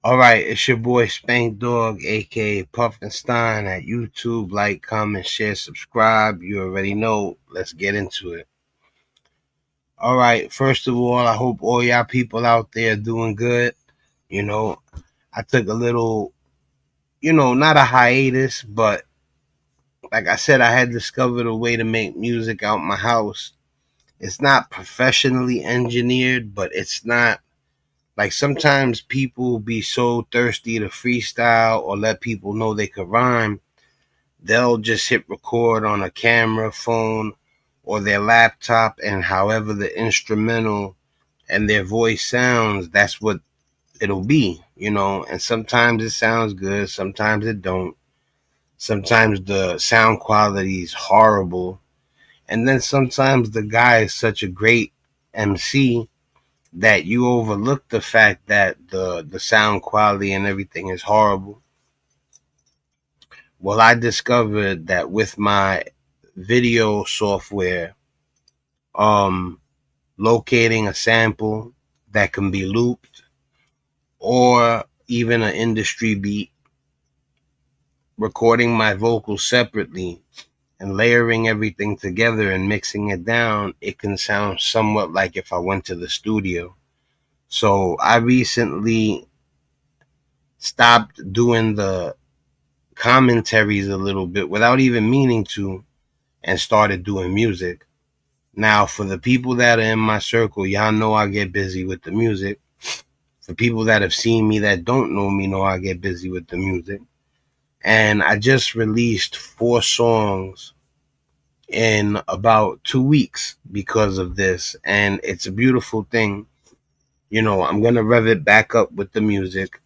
All right, it's your boy Spank Dog, aka Puffinstein at YouTube. Like, comment, share, subscribe. You already know. Let's get into it. All right, first of all, I hope all y'all people out there doing good. You know, I took a little, not a hiatus, but like I said, I had discovered a way to make music out my house. It's not professionally engineered, but it's not like sometimes people be so thirsty to freestyle or let people know they could rhyme, they'll just hit record on a camera, phone, or their laptop, and however the instrumental and their voice sounds, that's what it'll be. And sometimes it sounds good, sometimes it don't. Sometimes the sound quality is horrible. And then sometimes the guy is such a great MC that you overlook the fact that the sound quality and everything is horrible. Well, I discovered that with my video software, um, locating a sample that can be looped or even an industry beat, recording my vocals separately and layering everything together and mixing it down, it can sound somewhat like if I went to the studio. So I recently stopped doing the commentaries a little bit without even meaning to and started doing music. Now, for the people that are in my circle, y'all know I get busy with the music. For people that have seen me that don't know me, know I get busy with the music. And I just released 4 songs in about 2 weeks because of this. And it's a beautiful thing. I'm going to rev it back up with the music.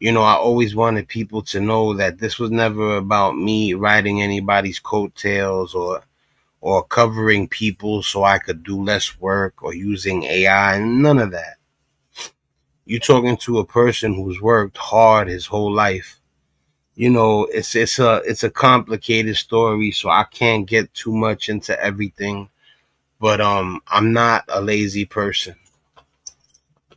I always wanted people to know that this was never about me riding anybody's coattails or covering people so I could do less work or using AI. None of that. You're talking to a person who's worked hard his whole life. It's a complicated story, so I can't get too much into everything. But I'm not a lazy person.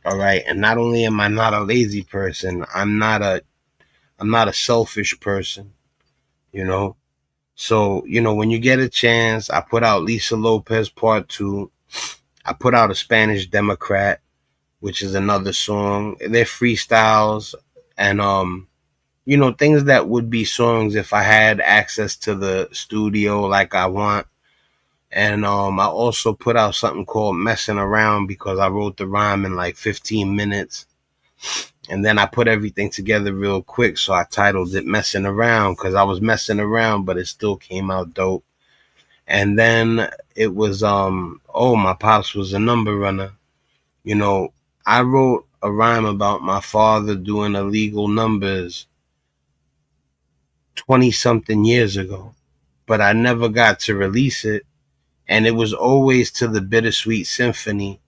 All right. And not only am I not a lazy person, I'm not a selfish person, you know. So, when you get a chance, I put out Lisa Lopez Part 2. I put out a Spanish Democrat, which is another song. They're freestyles and things that would be songs if I had access to the studio like I want. And I also put out something called Messing Around because I wrote the rhyme in like 15 minutes. And then I put everything together real quick, so I titled it Messing Around because I was messing around, but it still came out dope. And then it was my pops was a number runner. I wrote a rhyme about my father doing illegal numbers 20 something years ago, but I never got to release it. And it was always to the Bittersweet Symphony.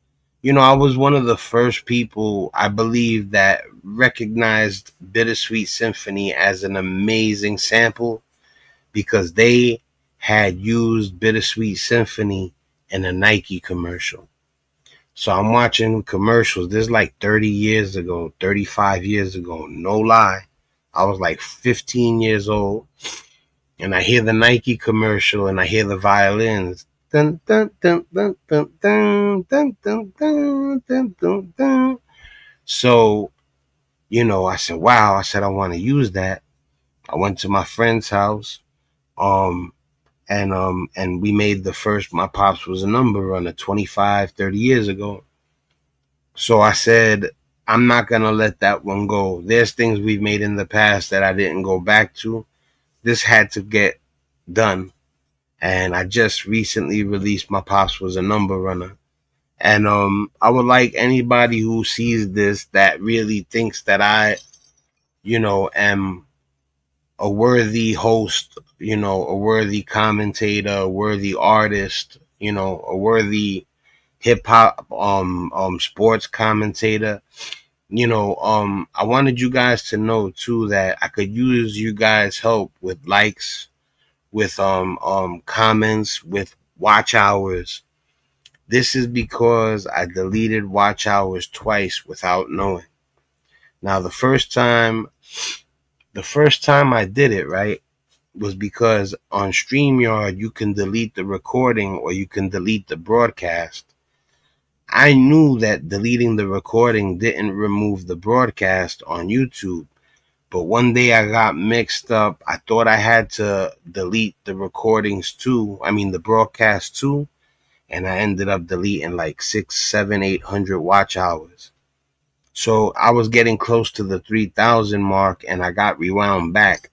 I was one of the first people, I believe, that recognized Bittersweet Symphony as an amazing sample because they had used Bittersweet Symphony in a Nike commercial. So I'm watching commercials. This is like 30 years ago, 35 years ago. No lie. I was like 15 years old. And I hear the Nike commercial and I hear the violins. Dun, dun, dun, dun, dun, dun, dun, dun, dun, dun, dun, dun. So, I said, wow. I said, I want to use that. I went to my friend's house. Um, and we made the first, my pops was a number runner 25, 30 years ago. So I said, I'm not going to let that one go. There's things we've made in the past that I didn't go back to. This had to get done. And I just recently released My Pops Was a Number Runner. And I would like anybody who sees this that really thinks that I, am a worthy host, a worthy commentator, a worthy artist, a worthy hip hop sports commentator. I wanted you guys to know too that I could use you guys' help with likes, with comments, with watch hours. This is because I deleted watch hours twice without knowing. Now the first time I did it, right, was because on StreamYard you can delete the recording or you can delete the broadcast. I knew that deleting the recording didn't remove the broadcast on YouTube. But one day I got mixed up. I thought I had to delete the recordings too. I mean the broadcast too. And I ended up deleting like 6, 7, 800 watch hours. So I was getting close to the 3,000 mark and I got rewound back.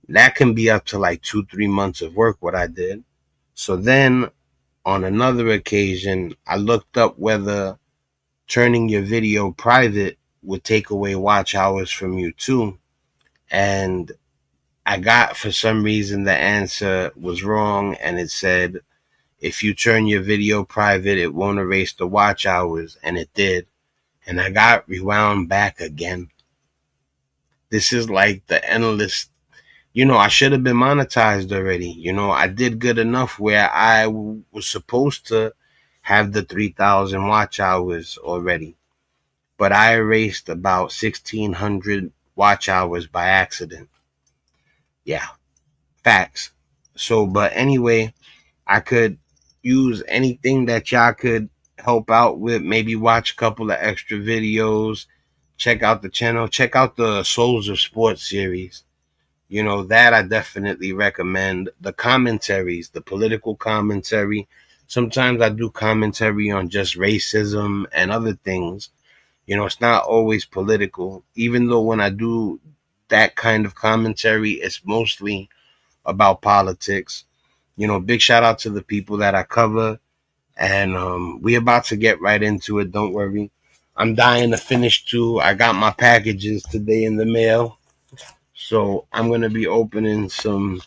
That can be up to like 2, 3 months of work what I did. So then on another occasion, I looked up whether turning your video private would take away watch hours from you too. And I got, for some reason, the answer was wrong, and it said if you turn your video private, it won't erase the watch hours, and it did. And I got rewound back again. This is like the endless. I should have been monetized already. I did good enough where I was supposed to have the 3,000 watch hours already, but I erased about 1,600 watch hours by accident. Yeah, facts. So, but anyway, I could use anything that y'all could help out with. Maybe watch a couple of extra videos. Check out the channel. Check out the Souls of Sports series. That I definitely recommend. The commentaries, the political commentary. Sometimes I do commentary on just racism and other things. It's not always political. Even though when I do that kind of commentary, it's mostly about politics. Big shout out to the people that I cover. And we about to get right into it. Don't worry. I'm dying to finish too. I got my packages today in the mail. So I'm going to be opening some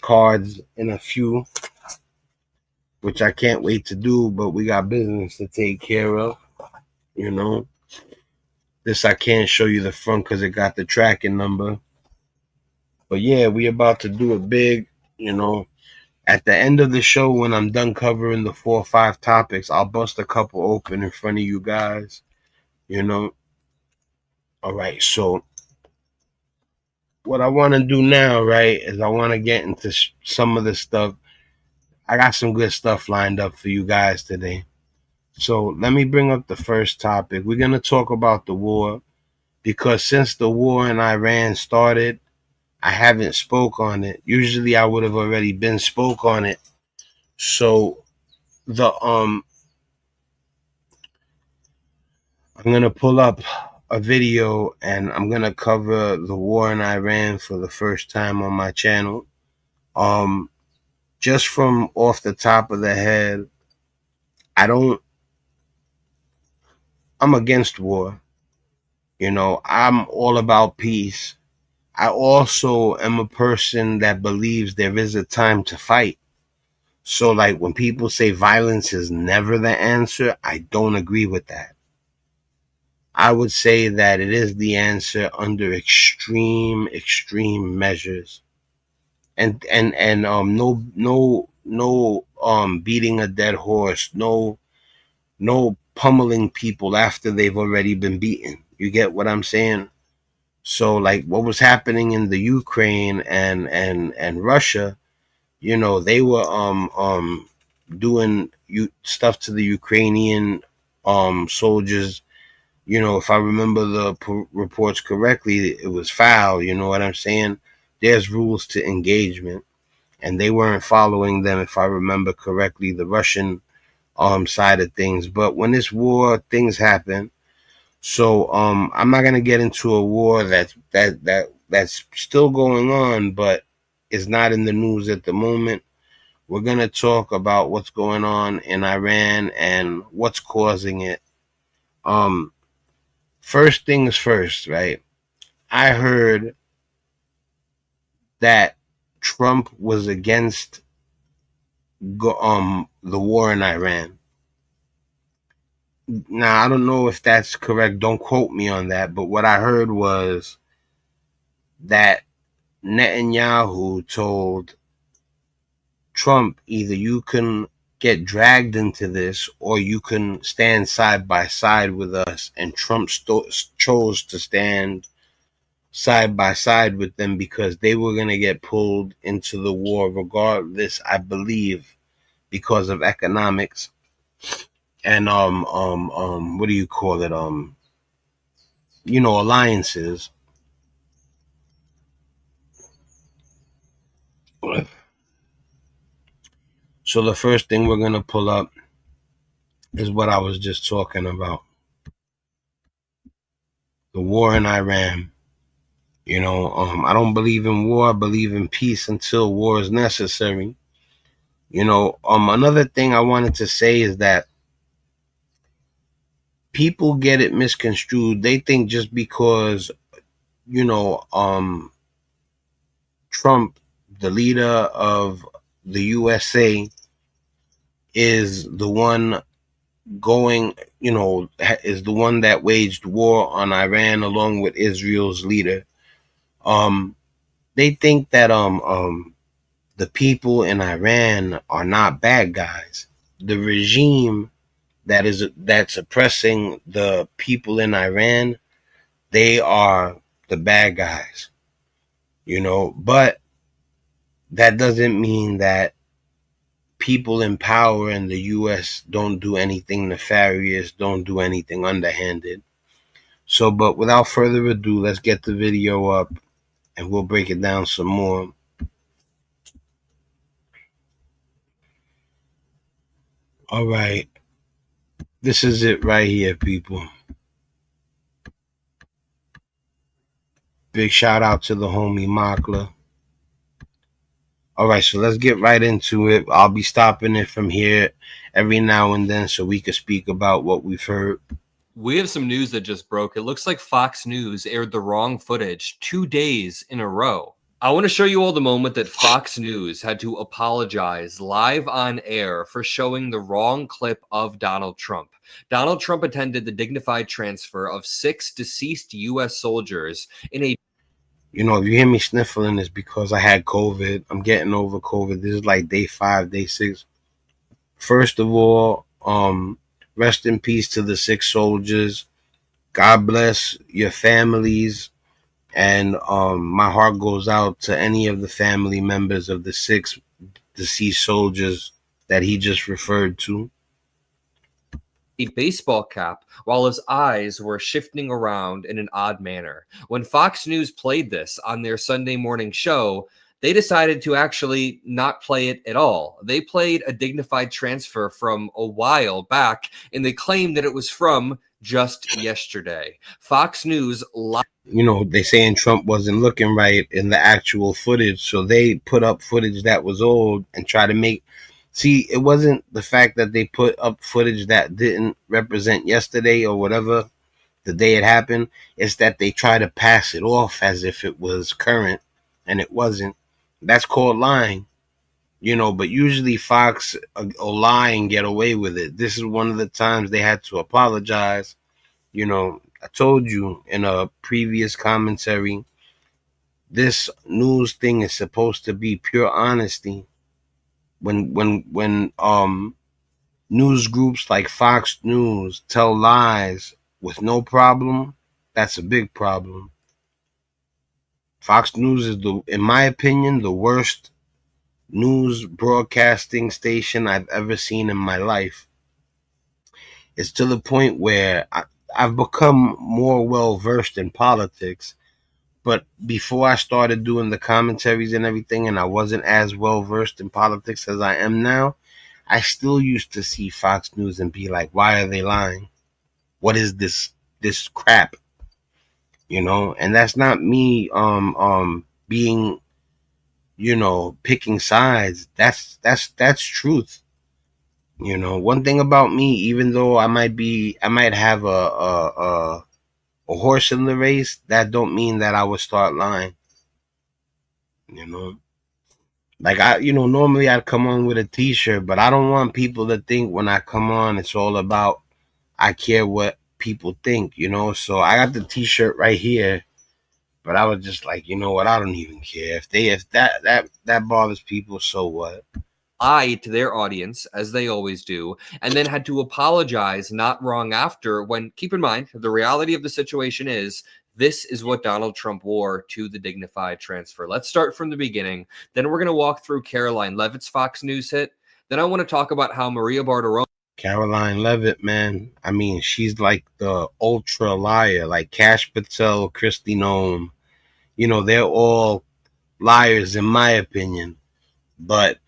cards in a few, which I can't wait to do, but we got business to take care of. You know, this I can't show you the front because it got the tracking number. But yeah, we about to do it big, you know. At the end of the show, when I'm done covering the 4 or 5 topics, I'll bust a couple open in front of you guys, you know. All right, so what I want to do now, right, is I want to get into some of the stuff. I got some good stuff lined up for you guys today. So let me bring up the first topic. We're going to talk about the war because since the war in Iran started, I haven't spoke on it. Usually I would have already been spoke on it. So the I'm going to pull up a video and I'm going to cover the war in Iran for the first time on my channel. Just from off the top of the head, I'm against war. I'm all about peace. I also am a person that believes there is a time to fight. So, like, when people say violence is never the answer, I don't agree with that. I would say that it is the answer under extreme, extreme measures. And no beating a dead horse, no pummeling people after they've already been beaten. You get what I'm saying? So like what was happening in the Ukraine and Russia, they were doing stuff to the Ukrainian soldiers. If I remember the reports correctly, it was foul. You know what I'm saying? There's rules to engagement, and they weren't following them, if I remember correctly, the Russian side of things. But when this war things happen, so I'm not gonna get into a war that's still going on, but is not in the news at the moment. We're gonna talk about what's going on in Iran and what's causing it. Um, First things first, right? I heard that Trump was against the war in Iran. Now I don't know if that's correct. Don't quote me on that. But what I heard was that Netanyahu told Trump, either you can get dragged into this, or you can stand side by side with us. And Trump chose to stand side by side with them because they were going to get pulled into the war regardless, I believe, because of economics and what do you call it, alliances. So the first thing we're going to pull up is what I was just talking about, the war in Iran. I don't believe in war. I believe in peace until war is necessary. Another thing I wanted to say is that people get it misconstrued. They think just because, you know, Trump, the leader of the USA, is the one going, is the one that waged war on Iran along with Israel's leader. Um, they think that the people in Iran are not bad guys. The regime that's oppressing the people in Iran, they are the bad guys, but that doesn't mean that people in power in the US don't do anything nefarious, don't do anything underhanded. So, but without further ado, let's get the video up and we'll break it down some more. All right. This is it right here, people. Big shout out to the homie Makla. All right, so let's get right into it. I'll be stopping it from here every now and then so we can speak about what we've heard. We have some news that just broke. It looks like Fox News aired the wrong footage 2 days in a row. I want to show you all the moment that Fox News had to apologize live on air for showing the wrong clip of Donald Trump. Donald Trump attended the dignified transfer of 6 deceased U.S. soldiers in a... If you hear me sniffling, it's because I had COVID. I'm getting over COVID. This is like day 5, day 6. First of all, rest in peace to the 6 soldiers. God bless your families. And my heart goes out to any of the family members of the 6 deceased soldiers that he just referred to. A baseball cap while his eyes were shifting around in an odd manner. When Fox News played this on their Sunday morning show, they decided to actually not play it at all. They played a dignified transfer from a while back, and they claimed that it was from just yesterday. Fox News they saying Trump wasn't looking right in the actual footage, so they put up footage that was old and try to make... See, it wasn't the fact that they put up footage that didn't represent yesterday or whatever, the day it happened. It's that they try to pass it off as if it was current, and it wasn't. That's called lying. But usually Fox will lie and get away with it. This is one of the times they had to apologize. I told you in a previous commentary, this news thing is supposed to be pure honesty. When news groups like Fox News tell lies with no problem, that's a big problem. Fox News is, in my opinion, the worst news broadcasting station I've ever seen in my life. It's to the point where I've become more well versed in politics. But before I started doing the commentaries and everything, and I wasn't as well versed in politics as I am now, I still used to see Fox News and be like, why are they lying? What is this crap? And that's not me being, picking sides. That's truth. One thing about me, even though I might have a horse in the race, that don't mean that I would start lying. Like normally I'd come on with a t-shirt, but I don't want people to think when I come on it's all about I care what people think, So I got the t-shirt right here, but I was just like, you know what, I don't even care if that bothers people, so what? lied to their audience, as they always do, and then had to apologize not wrong after, when, keep in mind, the reality of the situation is this is what Donald Trump wore to the dignified transfer. Let's start from the beginning. Then we're going to walk through Caroline Levitt's Fox News hit. Then I want to talk about how Maria Bartiromo. Caroline Levitt, man. I mean, she's like the ultra liar, like Cash Patel, Christy Nome. You know, they're all liars in my opinion, but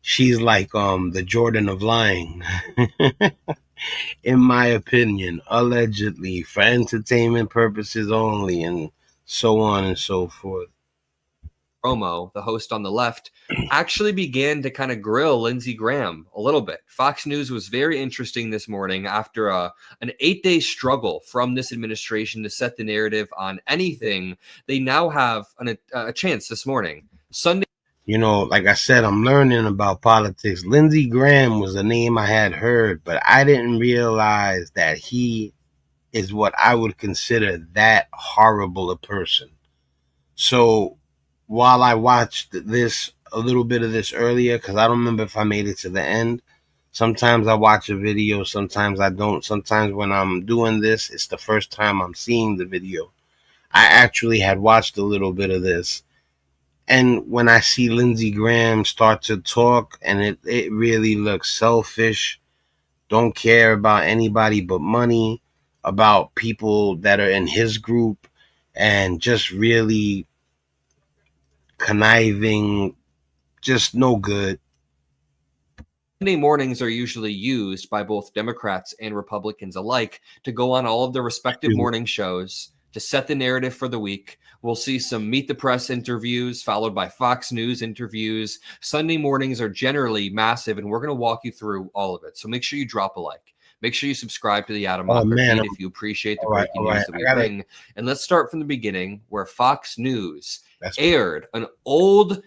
she's like the Jordan of lying. In my opinion, allegedly, for entertainment purposes only, and so on and so forth. Romo, the host on the left, actually began to kind of grill Lindsey Graham a little bit. Fox News was very interesting this morning after an 8-day struggle from this administration to set the narrative on anything. They now have a chance this morning. Sunday. You know, like I said, I'm learning about politics. Lindsey Graham was a name I had heard, but I didn't realize that he is what I would consider that horrible a person. So while I watched a little bit of this earlier, because I don't remember if I made it to the end. Sometimes I watch a video, sometimes I don't. Sometimes when I'm doing this, it's the first time I'm seeing the video. I actually had watched a little bit of this. And when I see Lindsey Graham start to talk, and it really looks selfish, don't care about anybody but money, about people that are in his group, and just really conniving, just no good. Sunday mornings are usually used by both Democrats and Republicans alike to go on all of their respective morning shows to set the narrative for the week. We'll see some Meet the Press interviews followed by Fox News interviews. Sunday mornings are generally massive, and we're going to walk you through all of it. So make sure you drop a like. Make sure you subscribe to the Adam Mocker feed if you appreciate the breaking news that we bring. And let's start from the beginning, where Fox News aired an old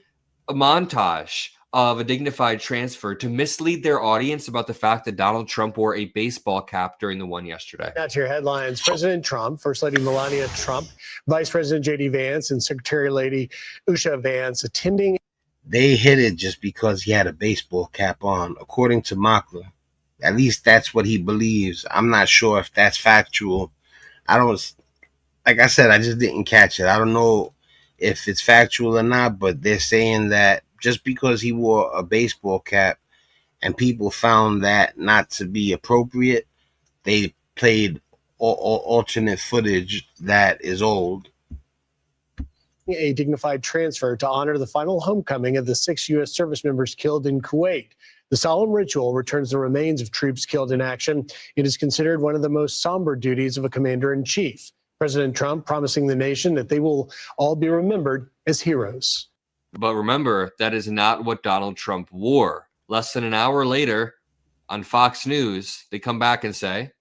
montage of a dignified transfer to mislead their audience about the fact that Donald Trump wore a baseball cap during the one yesterday. Now to your headlines. President Trump, First Lady Melania Trump, Vice President J.D. Vance, and Secretary Lady Usha Vance attending. They hit it just because he had a baseball cap on, according to Mockler. At least that's what he believes. I'm not sure if that's factual. Like I said, I just didn't catch it. I don't know if it's factual or not, but they're saying that just because he wore a baseball cap and people found that not to be appropriate, they played alternate footage that is old. A dignified transfer to honor the final homecoming of the 6 U.S. service members killed in Kuwait. The solemn ritual returns the remains of troops killed in action. It is considered one of the most somber duties of a commander-in-chief. President Trump promising the nation that they will all be remembered as heroes. But remember, that is not what Donald Trump wore. Less than an hour later, on Fox News, they come back and say,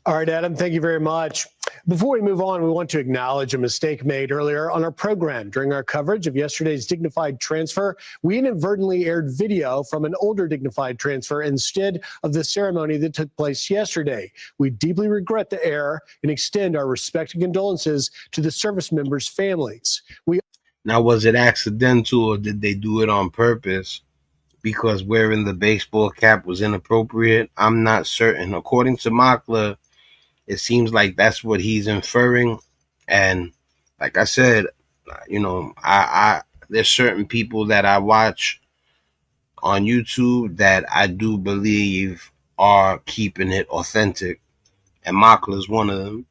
all right, Adam, thank you very much. Before we move on, we want to acknowledge a mistake made earlier on our program. During our coverage of yesterday's dignified transfer, we inadvertently aired video from an older dignified transfer instead of the ceremony that took place yesterday. We deeply regret the error and extend our respect and condolences to the service members' families. Now, was it accidental or did they do it on purpose? Because wearing the baseball cap was inappropriate? I'm not certain. According to Mockler, it seems like that's what he's inferring. And like I said, you know, there's certain people that I watch on YouTube that I do believe are keeping it authentic. And Mockler is one of them.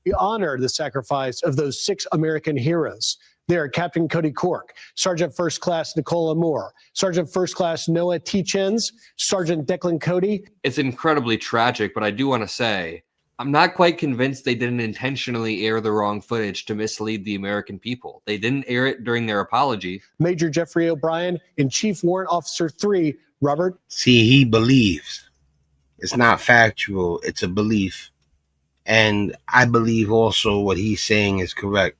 We honor the sacrifice of those 6 American heroes. They are Captain Cody Cork, Sergeant First Class Nicola Moore, Sergeant First Class Noah T-Chens, Sergeant Declan Cody. It's incredibly tragic, but I do want to say, I'm not quite convinced they didn't intentionally air the wrong footage to mislead the American people. They didn't air it during their apology. Major Jeffrey O'Brien and Chief Warrant Officer 3, Robert. See, he believes. It's not factual. It's a belief. And I believe also what he's saying is correct.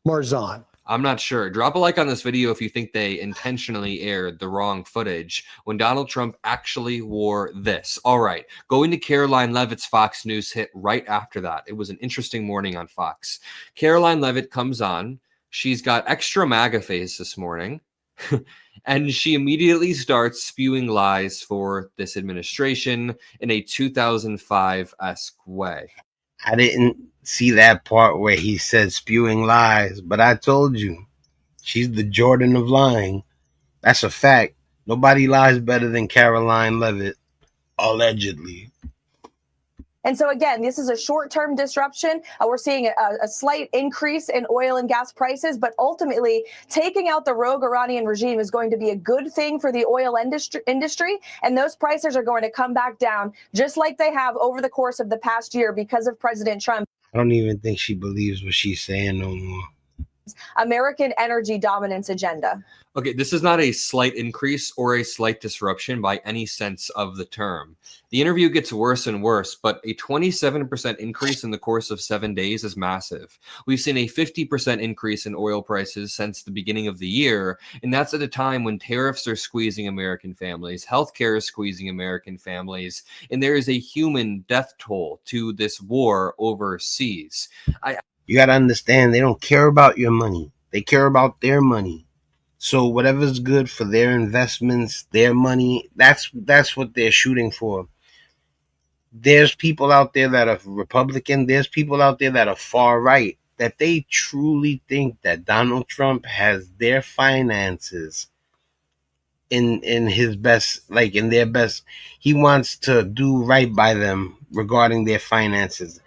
Marzon. I'm not sure. Drop a like on this video if you think they intentionally aired the wrong footage when Donald Trump actually wore this. All right, going to Caroline Levitt's Fox News hit right after that. It was an interesting morning on Fox. Caroline Levitt comes on. She's got extra MAGA face this morning. And she immediately starts spewing lies for this administration in a 2005-esque way. I didn't see that part where he said spewing lies, but I told you, she's the Jordan of lying. That's a fact. Nobody lies better than Caroline Levitt, allegedly. And so, again, this is a short-term disruption. We're seeing a slight increase in oil and gas prices, but ultimately taking out the rogue Iranian regime is going to be a good thing for the oil industry, and those prices are going to come back down just like they have over the course of the past year because of President Trump. I don't even think she believes what she's saying no more. American energy dominance agenda. Okay, this is not a slight increase or a slight disruption by any sense of the term. The interview gets worse and worse, but a 27% increase in the course of 7 days is massive. We've seen a 50% increase in oil prices since the beginning of the year, and that's at a time when tariffs are squeezing American families, healthcare is squeezing American families, and there is a human death toll to this war overseas. You got to understand, they don't care about your money. They care about their money. So whatever's good for their investments, their money, that's what they're shooting for. There's people out there that are Republican. There's people out there that are far right, that they truly think that Donald Trump has their finances in his best, like in their best. He wants to do right by them regarding their finances.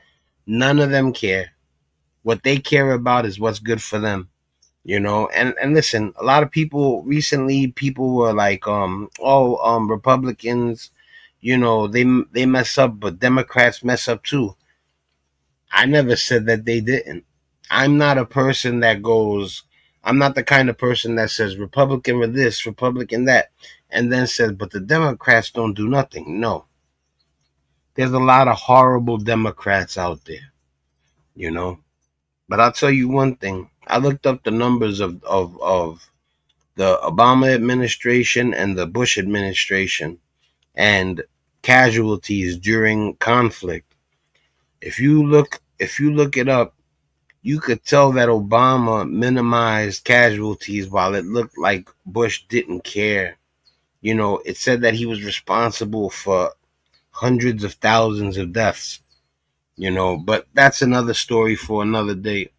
None of them care. What they care about is what's good for them. You know, and listen, a lot of people recently, people were like, Republicans, you know, they mess up, but Democrats mess up too. I never said that they didn't. I'm not a person that goes, I'm not the kind of person that says Republican with this, Republican that, and then says, but the Democrats don't do nothing. No. There's a lot of horrible Democrats out there, you know. But I'll tell you one thing. I looked up the numbers of the Obama administration and the Bush administration and casualties during conflict. If you look it up, you could tell that Obama minimized casualties while it looked like Bush didn't care. You know, it said that he was responsible for hundreds of thousands of deaths. You know, but that's another story for another day.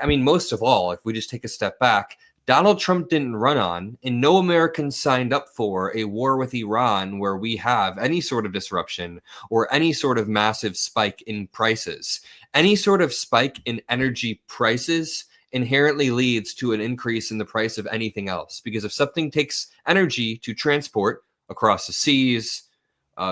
I mean, most of all, if we just take a step back, Donald Trump didn't run on, and no Americans signed up for a war with Iran where we have any sort of disruption or any sort of massive spike in prices. Any sort of spike in energy prices inherently leads to an increase in the price of anything else. Because if something takes energy to transport across the seas,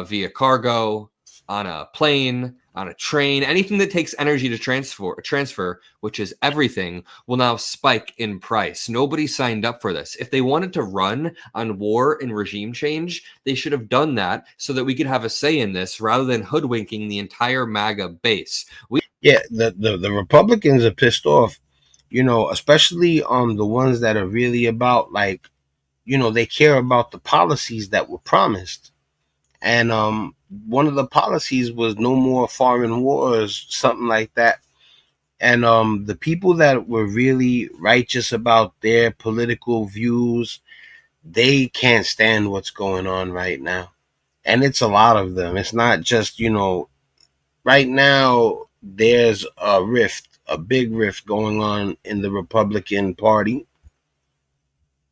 via cargo, on a plane, on a train, anything that takes energy to transfer, which is everything, will now spike in price. Nobody signed up for this. If they wanted to run on war and regime change, they should have done that so that we could have a say in this rather than hoodwinking the entire MAGA base. The Republicans are pissed off, you know, especially the ones that are really about, like, you know, they care about the policies that were promised. And one of the policies was no more foreign wars, something like that. And the people that were really righteous about their political views, they can't stand what's going on right now. And it's a lot of them. It's not just, you know, right now there's a rift, a big rift going on in the Republican Party.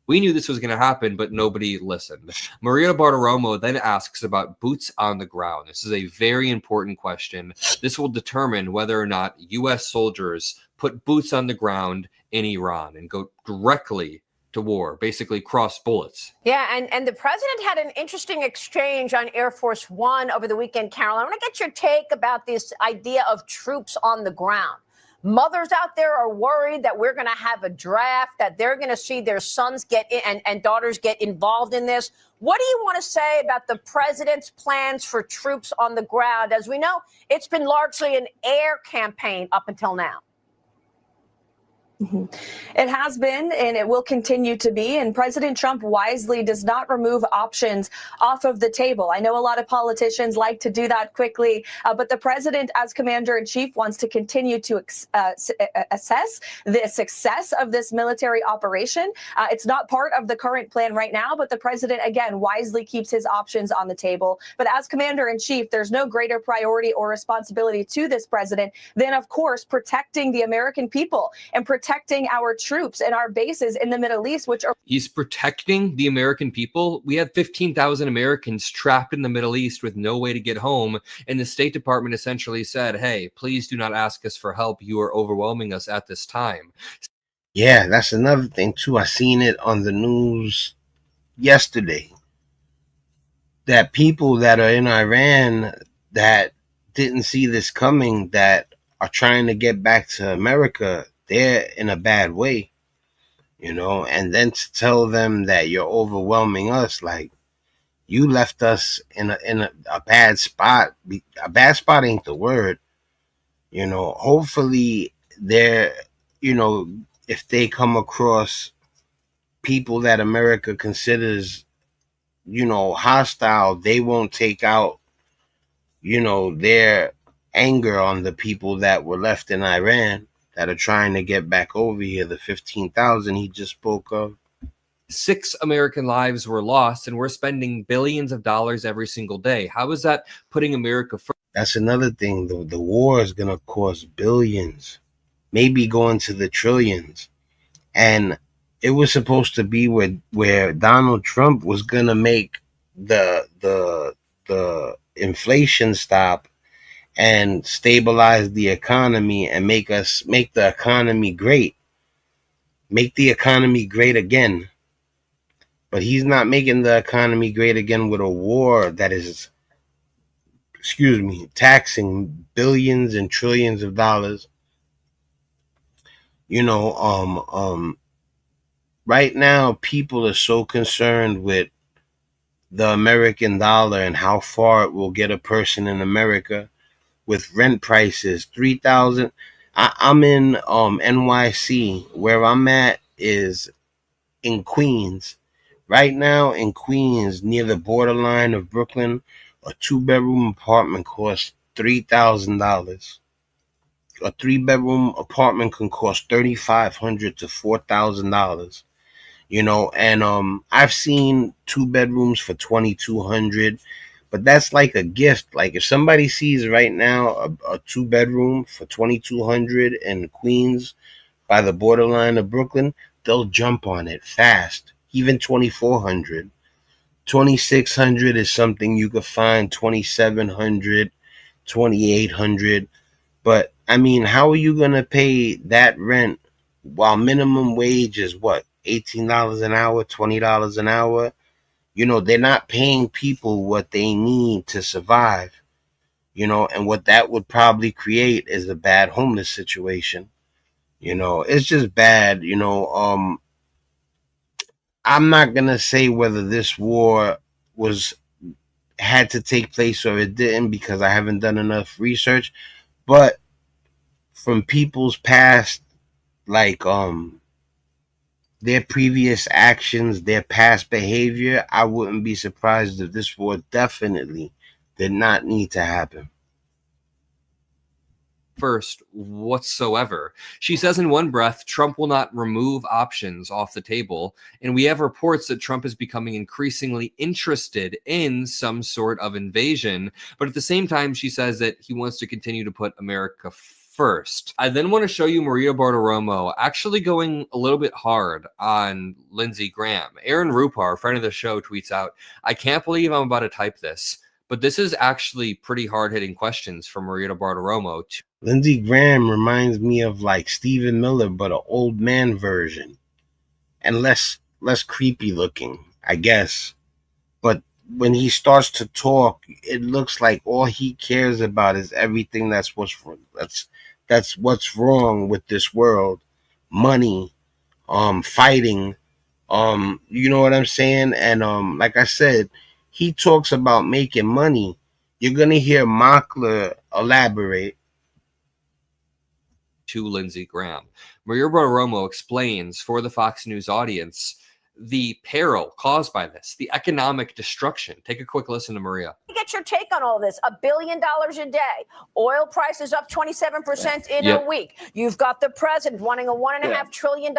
We knew this was going to happen, but nobody listened. Maria Bartiromo then asks about boots on the ground. This is a very important question. This will determine whether or not U.S. soldiers put boots on the ground in Iran and go directly to war, basically cross bullets. Yeah, and the president had an interesting exchange on Air Force One over the weekend, Carol. I want to get your take about this idea of troops on the ground. Mothers out there are worried that we're going to have a draft, that they're going to see their sons get in and daughters get involved in this. What do you want to say about the president's plans for troops on the ground? As we know, it's been largely an air campaign up until now. It has been, and it will continue to be. And President Trump wisely does not remove options off of the table. I know a lot of politicians like to do that quickly, but the president, as commander in chief, wants to continue to assess the success of this military operation. It's not part of the current plan right now, but the president, again, wisely keeps his options on the table. But as commander in chief, there's no greater priority or responsibility to this president than, of course, protecting the American people and protecting our troops and our bases in the Middle East, which are. He's protecting the American people. We have 15,000 Americans trapped in the Middle East with no way to get home. And the State Department essentially said, hey, please do not ask us for help. You are overwhelming us at this time. Yeah, that's another thing too. I seen it on the news yesterday that people that are in Iran that didn't see this coming, that are trying to get back to America, they're in a bad way, and then to tell them that you're overwhelming us, like, you left us in a bad spot. A bad spot ain't the word. Hopefully they're, if they come across people that America considers, hostile, they won't take out, their anger on the people that were left in Iran that are trying to get back over here, the 15,000 he just spoke of. 6 American lives were lost, and we're spending billions of dollars every single day. How is that putting America first? That's another thing. The war is going to cost billions, maybe going to the trillions. And it was supposed to be where Donald Trump was going to make the inflation stop and stabilize the economy and make the economy great. Make the economy great again. But he's not making the economy great again with a war that is, taxing billions and trillions of dollars. Right now, people are so concerned with the American dollar and how far it will get a person in America with rent prices, 3,000. I'm in NYC. Where I'm at is in Queens. Right now in Queens, near the borderline of Brooklyn, a 2-bedroom apartment costs $3,000. A 3-bedroom apartment can cost $3,500 to $4,000. And I've seen 2 bedrooms for $2,200, but that's like a gift. Like, if somebody sees right now a 2-bedroom for $2,200 in Queens by the borderline of Brooklyn, they'll jump on it fast. Even $2,400, $2,600 is something you could find. $2,700, $2,800. But I mean, how are you gonna pay that rent while minimum wage is what, $18 an hour, $20 an hour? They're not paying people what they need to survive. And what that would probably create is a bad homeless situation. It's just bad. I'm not gonna say whether this war had to take place or it didn't, because I haven't done enough research. But from people's past, like their previous actions, their past behavior, I wouldn't be surprised if this war definitely did not need to happen. First whatsoever. She says in one breath, Trump will not remove options off the table. And we have reports that Trump is becoming increasingly interested in some sort of invasion. But at the same time, she says that he wants to continue to put America first. I then want to show you Maria Bartiromo actually going a little bit hard on Lindsey Graham. Aaron Rupar, friend of the show, tweets out, I can't believe I'm about to type this, but this is actually pretty hard-hitting questions from Maria Bartiromo. Lindsey Graham reminds me of like Stephen Miller, but an old man version, and less creepy looking, I guess. But when he starts to talk, it looks like all he cares about is everything that's what's wrong with this world. Money, fighting, you know what I'm saying? And like I said, he talks about making money. You're gonna hear Mockler elaborate. to Lindsey Graham. Maria Bartiromo explains for the Fox News audience the peril caused by this, the economic destruction. Take a quick listen to Maria. Get your take on all this. $1 billion a day. Oil prices up 27% in a week. You've got the president wanting a $1.5 trillion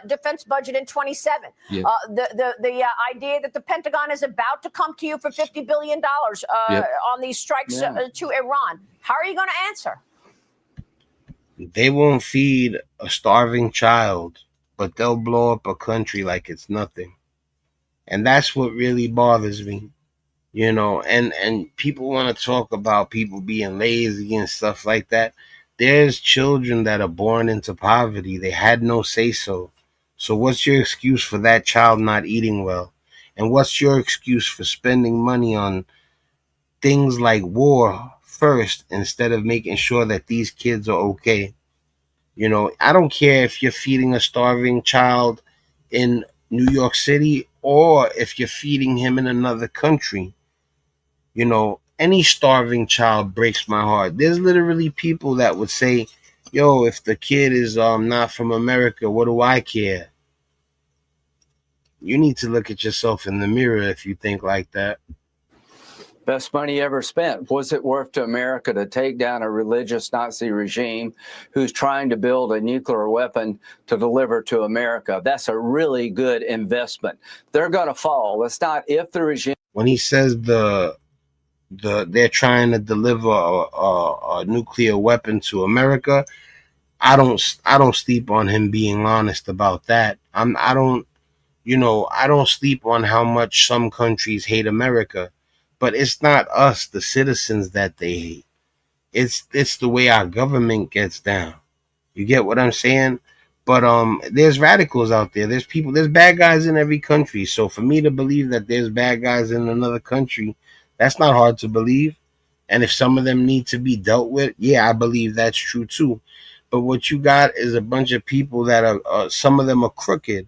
defense budget in 27. The idea that the Pentagon is about to come to you for $50 billion on these strikes to Iran. How are you going to answer? They won't feed a starving child, but they'll blow up a country like it's nothing. And that's what really bothers me. You know, and people want to talk about people being lazy and stuff like that. There's children that are born into poverty. They had no say-so. So what's your excuse for that child not eating well? And what's your excuse for spending money on things like war first instead of making sure that these kids are okay? You know, I don't care if you're feeding a starving child in New York City or if you're feeding him in another country. You know, any starving child breaks my heart. There's literally people that would say, yo, if the kid is not from America, what do I care? You need to look at yourself in the mirror if you think like that. Best money ever spent. Was it worth to America to take down a religious Nazi regime who's trying to build a nuclear weapon to deliver to America? That's a really good investment. They're going to fall. It's not if the regime. When he says they're trying to deliver a nuclear weapon to America, I don't sleep on him being honest about that. I don't sleep on how much some countries hate America, but it's not us, the citizens, that they hate. It's the way our government gets down. You get what I'm saying? But there's radicals out there. There's bad guys in every country. So for me to believe that there's bad guys in another country, that's not hard to believe. And if some of them need to be dealt with, yeah, I believe that's true too. But what you got is a bunch of people that are some of them are crooked,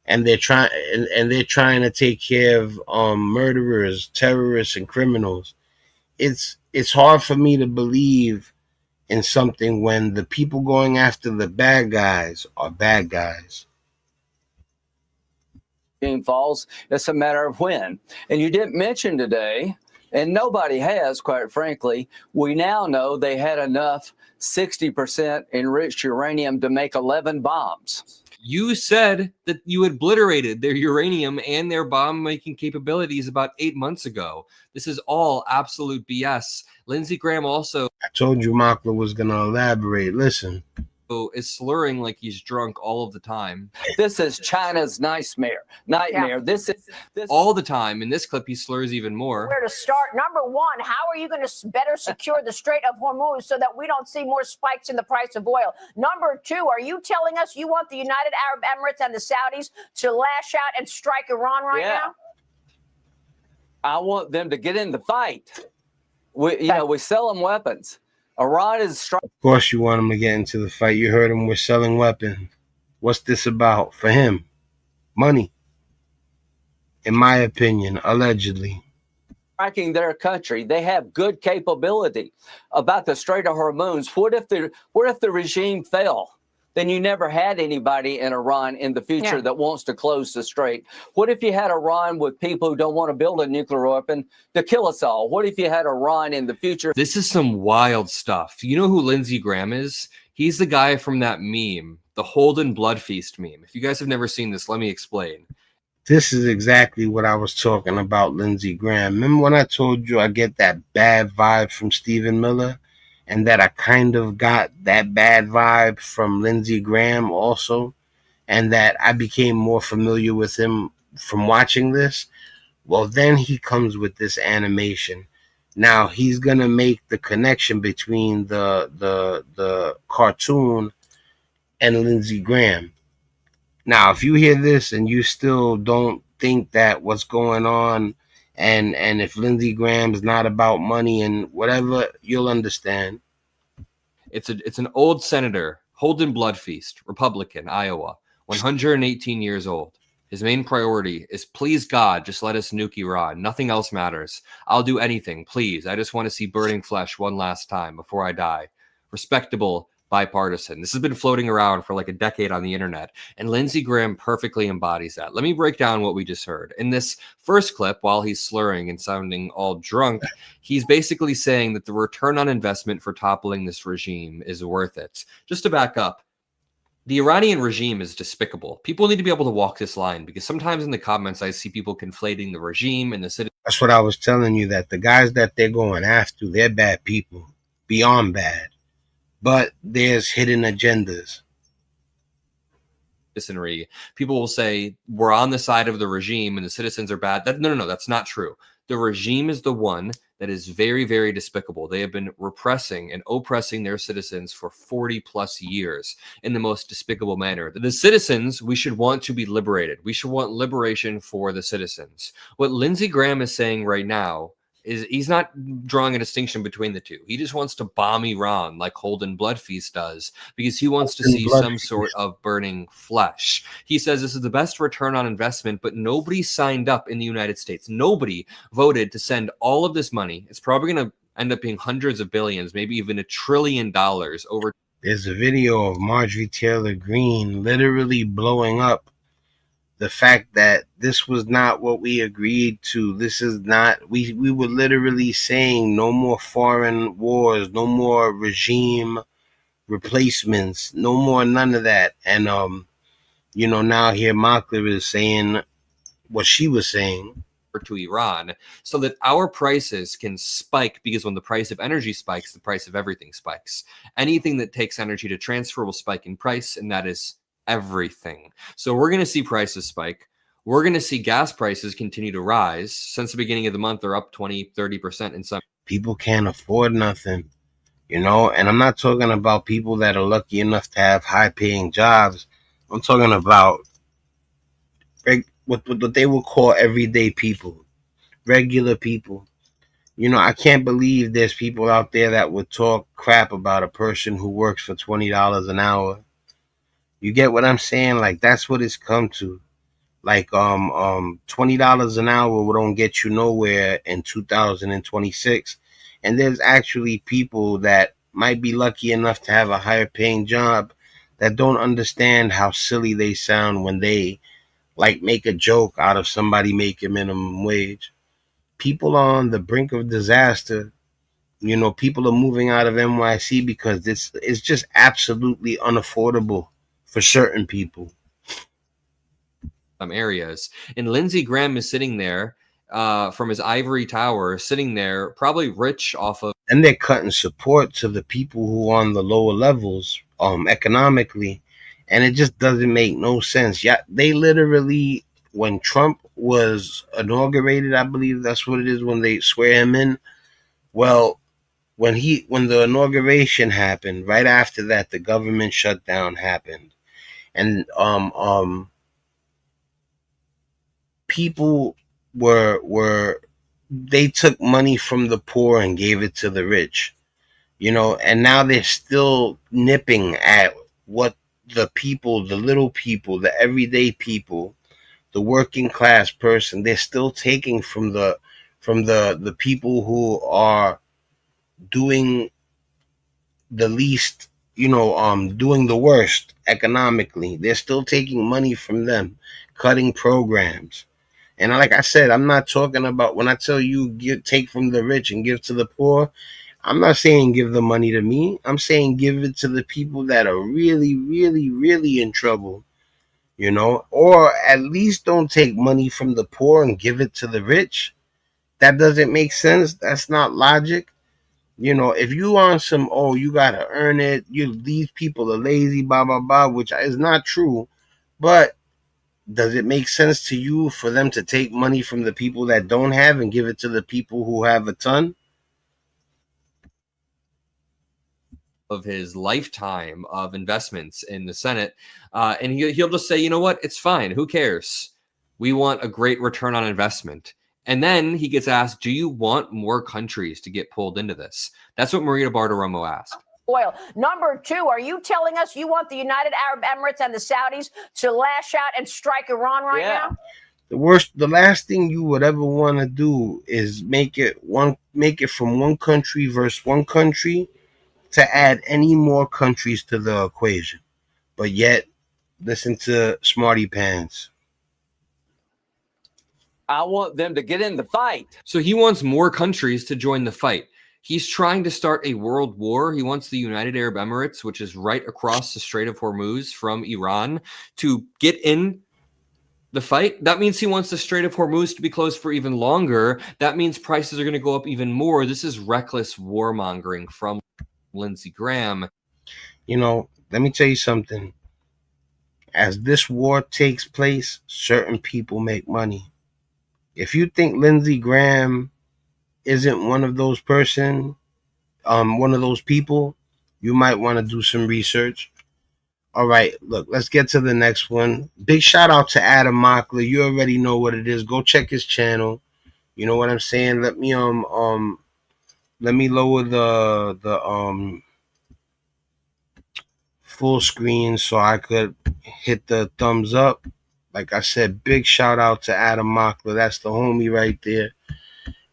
and they're trying to take care of murderers, terrorists, and criminals. It's hard for me to believe in something when the people going after the bad guys are bad guys. Falls. It's a matter of when. And you didn't mention today, and nobody has, quite frankly, we now know they had enough 60% enriched uranium to make 11 bombs. You said that you obliterated their uranium and their bomb-making capabilities about 8 months ago. This is all absolute BS. Lindsey Graham also I told you Makla was going to elaborate. Listen. is slurring like he's drunk all of the time. This is China's nightmare. Yeah. This all the time. In this clip, he slurs even more. Where to start? Number one, how are you going to better secure the Strait of Hormuz so that we don't see more spikes in the price of oil? Number two, are you telling us you want the United Arab Emirates and the Saudis to lash out and strike Iran right now? I want them to get in the fight. We sell them weapons. Iran is striking. Of course you want him to get into the fight. You heard him. We're selling weapons. What's this about for him? Money. In my opinion, allegedly. Striking their country. They have good capability. About the Strait of Hormuz, what if the regime fell? Then you never had anybody in Iran in the future that wants to close the strait. What if you had Iran with people who don't want to build a nuclear weapon to kill us all? What if you had Iran in the future? This is some wild stuff. You know who Lindsey Graham is? He's the guy from that meme, the Holden Blood Feast meme. If you guys have never seen this, let me explain. This is exactly what I was talking about, Lindsey Graham. Remember when I told you I get that bad vibe from Stephen Miller? And that I kind of got that bad vibe from Lindsey Graham also, and that I became more familiar with him from watching this. Well, then he comes with this animation. Now he's gonna make the connection between the cartoon and Lindsey Graham. Now, if you hear this and you still don't think that what's going on, and if Lindsey Graham is not about money and whatever, you'll understand. It's an old senator, Holden Blood Feast, Republican, Iowa, 118 years old. His main priority is, please God, just let us nuke Iran. Nothing else matters. I'll do anything, please. I just want to see burning flesh one last time before I die. Respectable bipartisan. This has been floating around for like a decade on the internet, and Lindsey Graham perfectly embodies that. Let me break down what we just heard. In this first clip, while he's slurring and sounding all drunk, he's basically saying that the return on investment for toppling this regime is worth it. Just to back up, the Iranian regime is despicable. People need to be able to walk this line, because sometimes in the comments I see people conflating the regime and the citizens. That's what I was telling you, that the guys that they're going after, they're bad people, beyond bad. But there's hidden agendas. People will say we're on the side of the regime and the citizens are bad. No, that's not true. The regime is the one that is very, very despicable. They have been repressing and oppressing their citizens for 40 plus years in the most despicable manner. The citizens, we should want to be liberated. We should want liberation for the citizens. What Lindsey Graham is saying right now is he's not drawing a distinction between the two. He just wants to bomb Iran like Holden Bloodfeast does, because he wants to see some sort of burning flesh. He says this is the best return on investment, but nobody signed up in the United States. Nobody voted to send all of this money. It's probably going to end up being hundreds of billions, maybe even $1 trillion over. There's a video of Marjorie Taylor Greene literally blowing up the fact that this was not what we agreed to. This is not, we were literally saying no more foreign wars, no more regime replacements, no more none of that. And, now here Mockler is saying what she was saying to Iran, so that our prices can spike, because when the price of energy spikes, the price of everything spikes. Anything that takes energy to transfer will spike in price, and that is everything. So we're going to see prices spike. We're going to see gas prices continue to rise. Since the beginning of the month, they're up 20-30% in some. People can't afford nothing, and I'm not talking about people that are lucky enough to have high paying jobs. I'm talking about what they would call everyday people, regular people. I can't believe there's people out there that would talk crap about a person who works for $20 an hour. You get what I'm saying? Like, that's what it's come to. Like, $20 an hour don't get you nowhere in 2026. And there's actually people that might be lucky enough to have a higher paying job that don't understand how silly they sound when they make a joke out of somebody making minimum wage. People are on the brink of disaster. People are moving out of NYC because it's just absolutely unaffordable for certain people. Areas. And Lindsey Graham is sitting there from his ivory tower, sitting there probably rich off of. And they're cutting support to the people who are on the lower levels economically. And it just doesn't make no sense. Yeah, they literally, when Trump was inaugurated, I believe that's what it is, when they swear him in. Well, when the inauguration happened, right after that, the government shutdown happened. And people they took money from the poor and gave it to the rich, and now they're still nipping at what the people, the little people, the everyday people, the working class person, they're still taking from the people who are doing the least, doing the worst economically. They're still taking money from them, cutting programs. And like I said, I'm not talking about, when I tell you take from the rich and give to the poor, I'm not saying give the money to me. I'm saying give it to the people that are really, really, really in trouble, or at least don't take money from the poor and give it to the rich. That doesn't make sense. That's not logic. If you on some, you got to earn it, these people are lazy, blah, blah, blah, which is not true. But does it make sense to you for them to take money from the people that don't have and give it to the people who have a ton? Of his lifetime of investments in the Senate. And he'll just say, you know what? It's fine. Who cares? We want a great return on investment. And then he gets asked, do you want more countries to get pulled into this? That's what Marita Bartiromo asked. Oil. Number two, are you telling us you want the United Arab Emirates and the Saudis to lash out and strike Iran right now? The last thing you would ever want to do is make it from one country versus one country to add any more countries to the equation. But yet, listen to Smarty Pants. I want them to get in the fight. So he wants more countries to join the fight. He's trying to start a world war. He wants the United Arab Emirates, which is right across the Strait of Hormuz from Iran, to get in the fight. That means he wants the Strait of Hormuz to be closed for even longer. That means prices are going to go up even more. This is reckless warmongering from Lindsey Graham. You know, let me tell you something. As this war takes place, certain people make money. If you think Lindsey Graham isn't one of those one of those people, you might want to do some research. All right, look, let's get to the next one. Big shout out to Adam Mockler. You already know what it is. Go check his channel. You know what I'm saying? Let me lower the full screen so I could hit the thumbs up. Like I said, big shout out to Adam Mockler. That's the homie right there.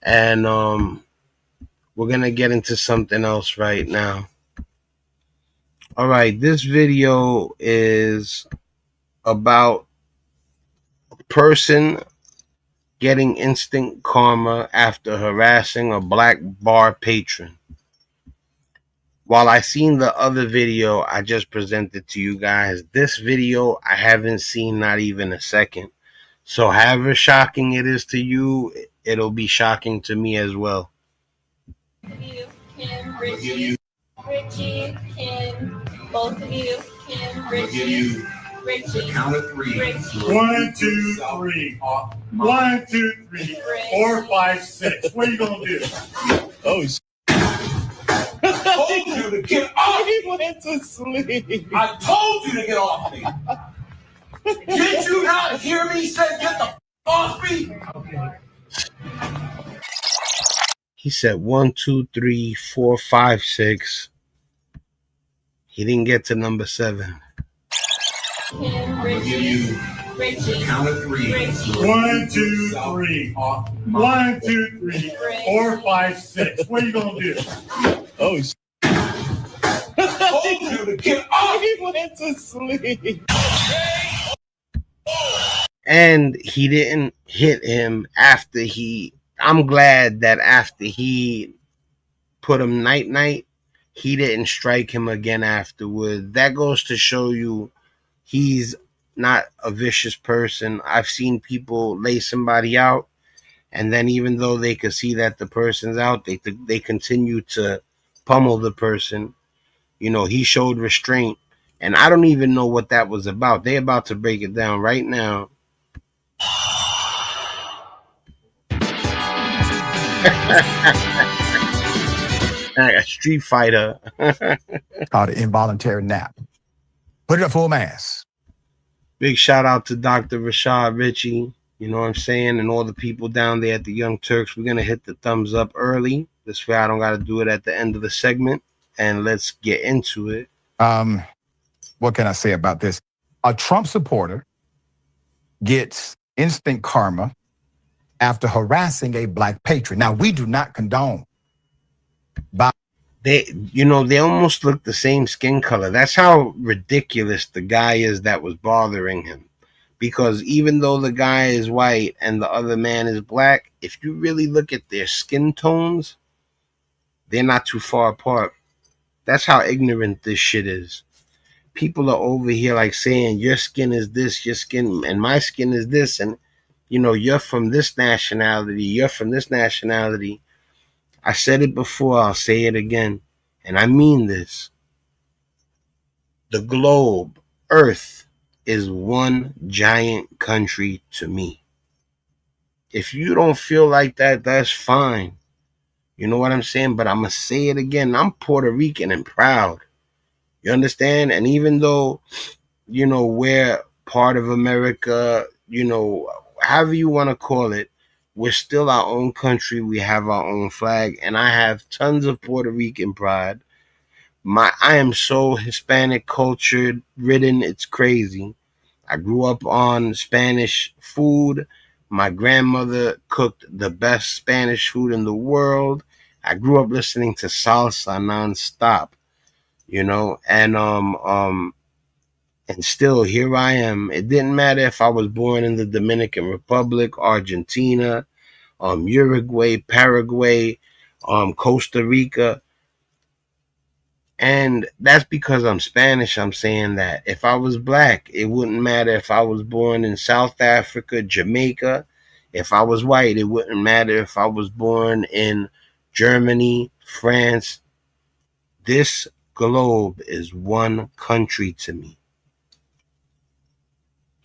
And we're going to get into something else right now. All right, this video is about a person getting instant karma after harassing a black bar patron. While I seen the other video I just presented to you guys, this video I haven't seen not even a second. So however shocking it is to you, it'll be shocking to me as well. You, Kim, Richie, Kim, both of you, Kim, Richie, Count of three. Richie. 1, 2, 3. 1, 2, 3, 4, 5, 6. What are you gonna do? Oh, I told you to get off. he went to sleep. I told you to get off me. Did you not hear me say get the off me? He said 1, 2, 3, 4, 5, 6. He didn't get to number 7. Kim, Richie, Count of three. 1, 2, 3. 1, 2, 3, 4, 5, 6. What are you gonna do? Oh, I told you to get off. he went to sleep. And he didn't hit him after I'm glad that after he put him night-night, he didn't strike him again afterward. That goes to show you he's not a vicious person. I've seen people lay somebody out, and then even though they could see that the person's out, they continue to pummel the person. You know, he showed restraint, and I don't even know what that was about. They're about to break it down right now. A Street Fighter. Called an involuntary nap. Put it up full mass. Big shout out to Dr. Rashad Ritchie, you know what I'm saying, and all the people down there at the Young Turks. We're going to hit the thumbs up early. This way I don't got to do it at the end of the segment. And let's get into it. What can I say about this? A Trump supporter gets instant karma after harassing a black patron. Now, we do not condone. They almost look the same skin color. That's how ridiculous the guy is that was bothering him. Because even though the guy is white and the other man is black, if you really look at their skin tones, they're not too far apart. That's how ignorant this shit is. People are over here like saying your skin is this, your skin and my skin is this, and you're from this nationality, you're from this nationality. I said it before, I'll say it again, and I mean this. The globe, Earth, is one giant country to me. If you don't feel like that, that's fine. You know what I'm saying? But I'm going to say it again. I'm Puerto Rican and proud. You understand? And even though, we're part of America, however you want to call it, we're still our own country. We have our own flag. And I have tons of Puerto Rican pride. I am so Hispanic cultured ridden. It's crazy. I grew up on Spanish food. My grandmother cooked the best Spanish food in the world. I grew up listening to salsa nonstop. and still here I am. It didn't matter if I was born in the Dominican Republic, Argentina, Uruguay, Paraguay, Costa Rica. And that's because I'm Spanish. I'm saying that if I was black, it wouldn't matter if I was born in South Africa, Jamaica. If I was white, it wouldn't matter if I was born in Germany, France. This globe is one country to me.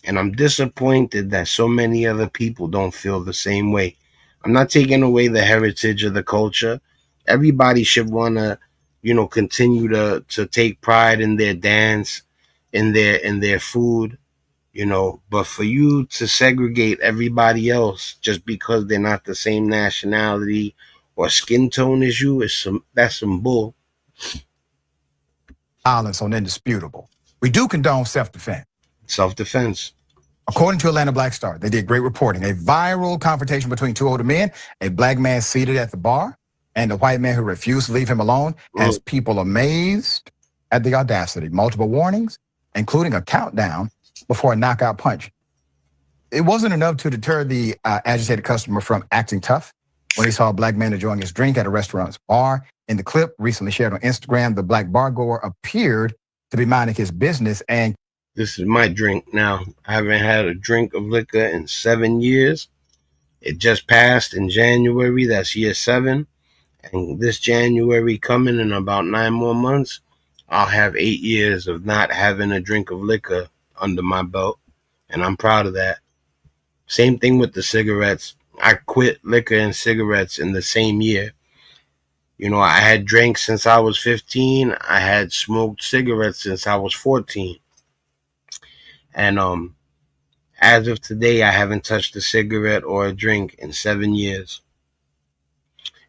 And I'm disappointed that so many other people don't feel the same way. I'm not taking away the heritage of the culture. Everybody should want to, continue to take pride in their dance, in their food, but for you to segregate everybody else just because they're not the same nationality or skin tone as you that's some bull. Violence on indisputable. We do condone self-defense. Self-defense. According to Atlanta Black Star, they did great reporting. A viral confrontation between two older men, a black man seated at the bar, and a white man who refused to leave him alone, has people amazed at the audacity. Multiple warnings, including a countdown before a knockout punch. It wasn't enough to deter the agitated customer from acting tough when he saw a black man enjoying his drink at a restaurant's bar. In the clip recently shared on Instagram, the black bar goer appeared to be minding his business and this is my drink now. I haven't had a drink of liquor in 7 years. It just passed in January. That's year 7. And this January coming in about 9 more months, I'll have 8 years of not having a drink of liquor under my belt. And I'm proud of that. Same thing with the cigarettes. I quit liquor and cigarettes in the same year. I had drank since I was 15. I had smoked cigarettes since I was 14. And as of today, I haven't touched a cigarette or a drink in 7 years.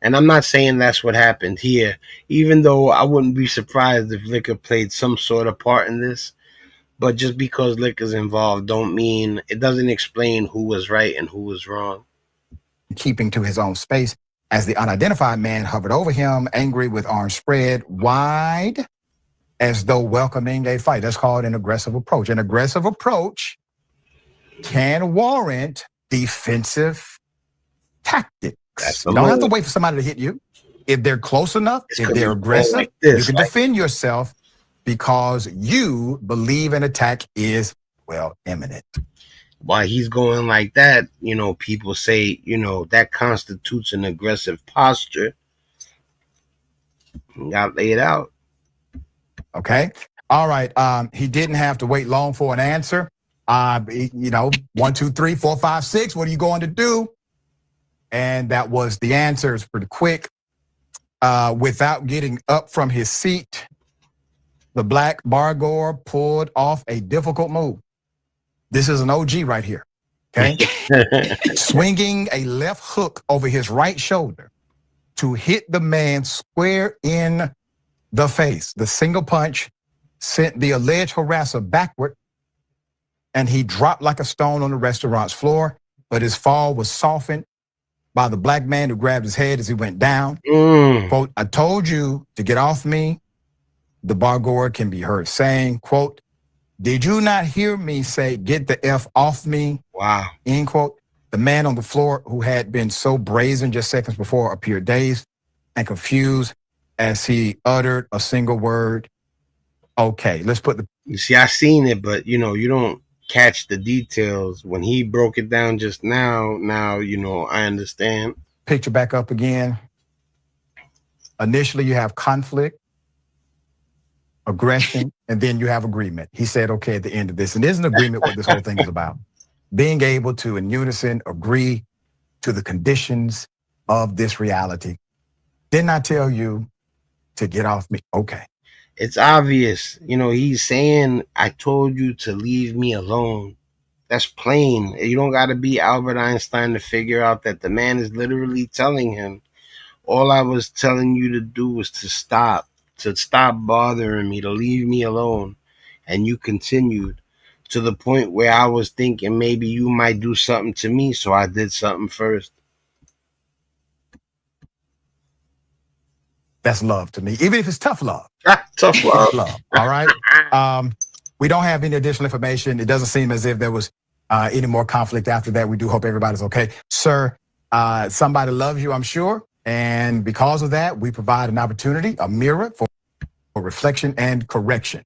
And I'm not saying that's what happened here, even though I wouldn't be surprised if liquor played some sort of part in this. But just because liquor's involved it doesn't explain who was right and who was wrong. Keeping to his own space as the unidentified man hovered over him, angry with arms spread wide, as though welcoming a fight. That's called an aggressive approach. An aggressive approach can warrant defensive tactics. You don't have to wait for somebody to hit you. If they're close enough, if they're aggressive, you can defend yourself because you believe an attack is, imminent. While he's going like that, people say, that constitutes an aggressive posture. He got laid out. Okay. All right. He didn't have to wait long for an answer. 1, 2, 3, 4, 5, 6. What are you going to do? And that was the answer. It's pretty quick. Without getting up from his seat, the black bar goer pulled off a difficult move. This is an OG right here. Okay. Swinging a left hook over his right shoulder to hit the man square in the face. The single punch sent the alleged harasser backward, and he dropped like a stone on the restaurant's floor, but his fall was softened by the black man who grabbed his head as he went down. Quote, "I told you to get off me." The bar goer can be heard saying, quote, "Did you not hear me say, get the F off me?" Wow. End quote. The man on the floor, who had been so brazen just seconds before, appeared dazed and confused as he uttered a single word. Okay, let's put the... You see, I seen it, but, you don't catch the details. When he broke it down just now, I understand. Picture back up again. Initially, you have conflict, aggression, and then you have agreement. He said, okay, at the end of this, and there's an agreement what this whole thing is about. Being able to, in unison, agree to the conditions of this reality. Didn't I tell you to get off me? Okay. It's obvious. He's saying, I told you to leave me alone. That's plain. You don't got to be Albert Einstein to figure out that the man is literally telling him, all I was telling you to do was to stop bothering me, to leave me alone. And you continued to the point where I was thinking maybe you might do something to me, so I did something first. That's love to me, even if it's tough love. Tough love. Love. All right. We don't have any additional information. It doesn't seem as if there was any more conflict after that. We do hope everybody's okay. Sir, somebody loves you, I'm sure. And because of that, we provide an opportunity, a mirror for reflection and correction.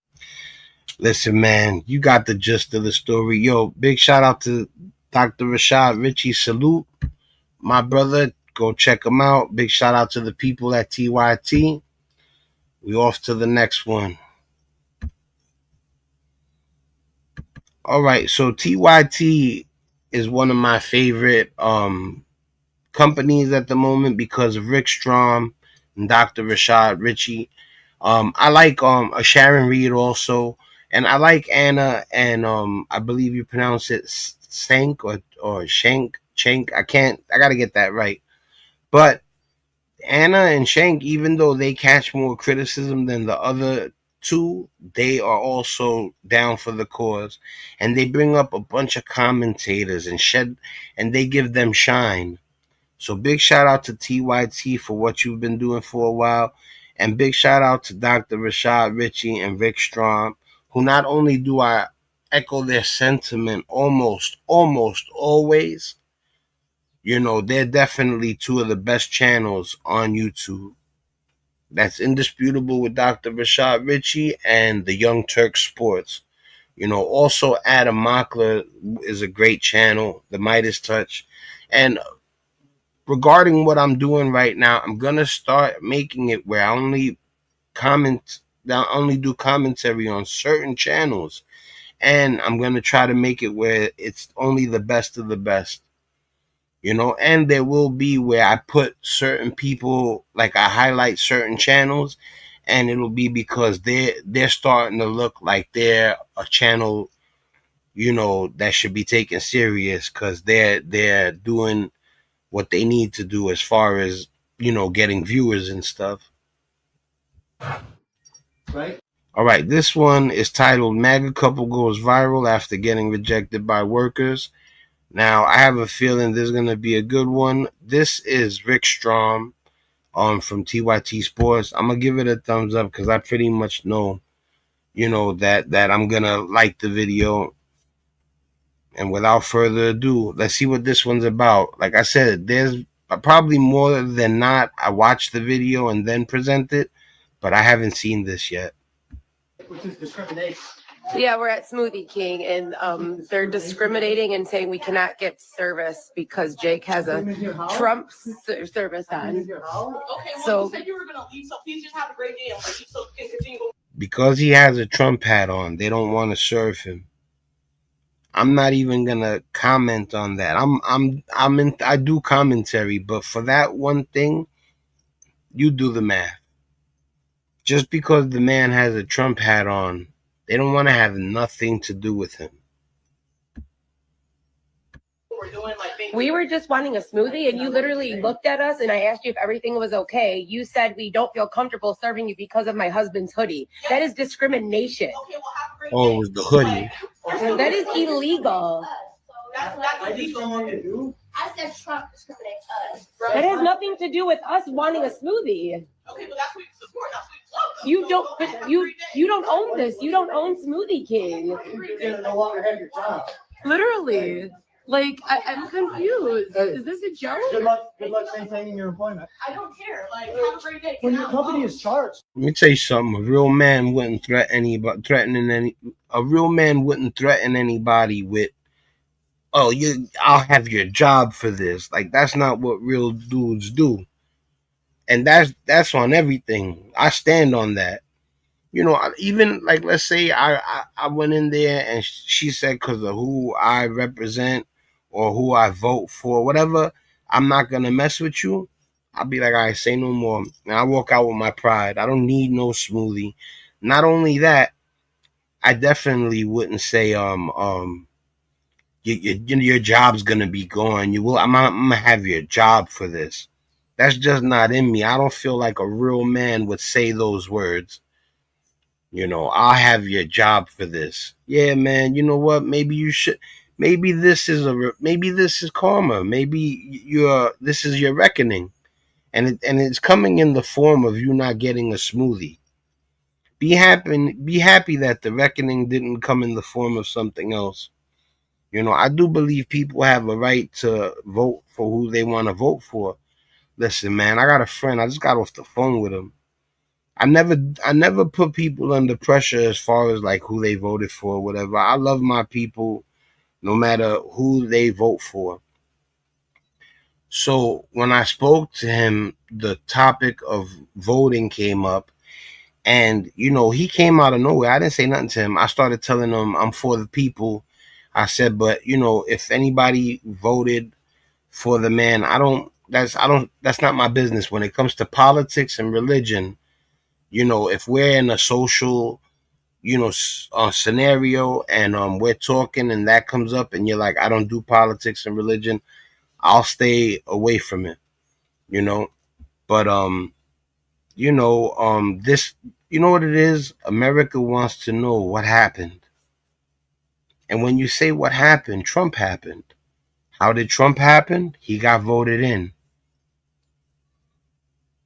Listen, man, you got the gist of the story. Yo, big shout out to Dr. Rashad Ritchie. Salute, my brother. Go check him out. Big shout out to the people at TYT. We off to the next one. All right, so TYT is one of my favorite companies at the moment because of Rick Strom and Dr. Rashad Ritchie. I like Sharon Reed also, and I like Anna and I believe you pronounce it Sank or Shank. I gotta get that right. But Anna and Shank, even though they catch more criticism than the other two, they are also down for the cause, and they bring up a bunch of commentators and they give them shine. So big shout out to TYT for what you've been doing for a while, and big shout out to Dr. Rashad Ritchie and Rick Strom, who not only do I echo their sentiment almost always, they're definitely two of the best channels on YouTube. That's indisputable with Dr. Rashad Ritchie and the Young Turk Sports. Also Adam Mockler is a great channel, the Midas Touch. And regarding what I'm doing right now, I'm gonna start making it where I only do commentary on certain channels, and I'm gonna try to make it where it's only the best of the best. And there will be where I put certain people, like I highlight certain channels, and it'll be because they're starting to look like they're a channel, that should be taken serious because they're doing what they need to do as far as, getting viewers and stuff. Right. All right, this one is titled "MAGA Couple Goes Viral After Getting Rejected by Workers." Now, I have a feeling this is going to be a good one. This is Rick Strom from TYT Sports. I'm going to give it a thumbs up because I pretty much know, that I'm going to like the video. And without further ado, let's see what this one's about. Like I said, there's probably more than not, I watched the video and then present it, but I haven't seen this yet. Which is discrimination. Yeah, we're at Smoothie King, and they're discriminating and saying we cannot get service because Jake has a Trump service on. Okay, well, So you said you were going to leave, so please just have a great day and leave so you can continue. Because he has a Trump hat on, they don't want to serve him. I'm not even gonna comment on that. I do commentary, but for that one thing, you do the math. Just because the man has a Trump hat on, they don't want to have nothing to do with him. we were just wanting a smoothie, and you literally looked at us, and I asked you if everything was okay. You said we don't feel comfortable serving you because of my husband's hoodie. That is discrimination. Oh, it was the hoodie. That is illegal. That's illegal. I said Trump discriminates us. That has nothing to do with us wanting a smoothie. Okay, but that's what you support. That's what You don't, but you don't own this. You don't own Smoothie King. You no longer have your job. Literally. Like, I'm confused. Is this a joke? Good luck maintaining your employment. I don't care. Like, have a great day. When your company is charged. Let me tell you something. A real man wouldn't threaten anybody with, "Oh, I'll have your job for this." Like, that's not what real dudes do. And that's on everything. I stand on that. Even like, let's say I went in there and she said because of who I represent or who I vote for, whatever, I'm not gonna mess with you. I'll be like, I say no more. And I walk out with my pride. I don't need no smoothie. Not only that, I definitely wouldn't say your job's gonna be gone. I'm gonna have your job for this. That's just not in me. I don't feel like a real man would say those words. I'll have your job for this. Yeah, man. You know what? Maybe you should. Maybe this is karma. Maybe this is your reckoning. and it's coming in the form of you not getting a smoothie. Be happy that the reckoning didn't come in the form of something else. You know, I do believe people have a right to vote for who they want to vote for. Listen, man, I got a friend. I just got off the phone with him. I never put people under pressure as far as like who they voted for or whatever. I love my people no matter who they vote for. So when I spoke to him, the topic of voting came up, and you know, he came out of nowhere. I didn't say nothing to him. I started telling him I'm for the people. I said, but you know, if anybody voted for the man, that's not my business. When it comes to politics and religion, you know, if we're in a social, you know, scenario, and we're talking and that comes up and you're like, I don't do politics and religion, I'll stay away from it, you know. But this, you know what it is? America wants to know what happened. And when you say what happened, Trump happened. How did Trump happen? He got voted in.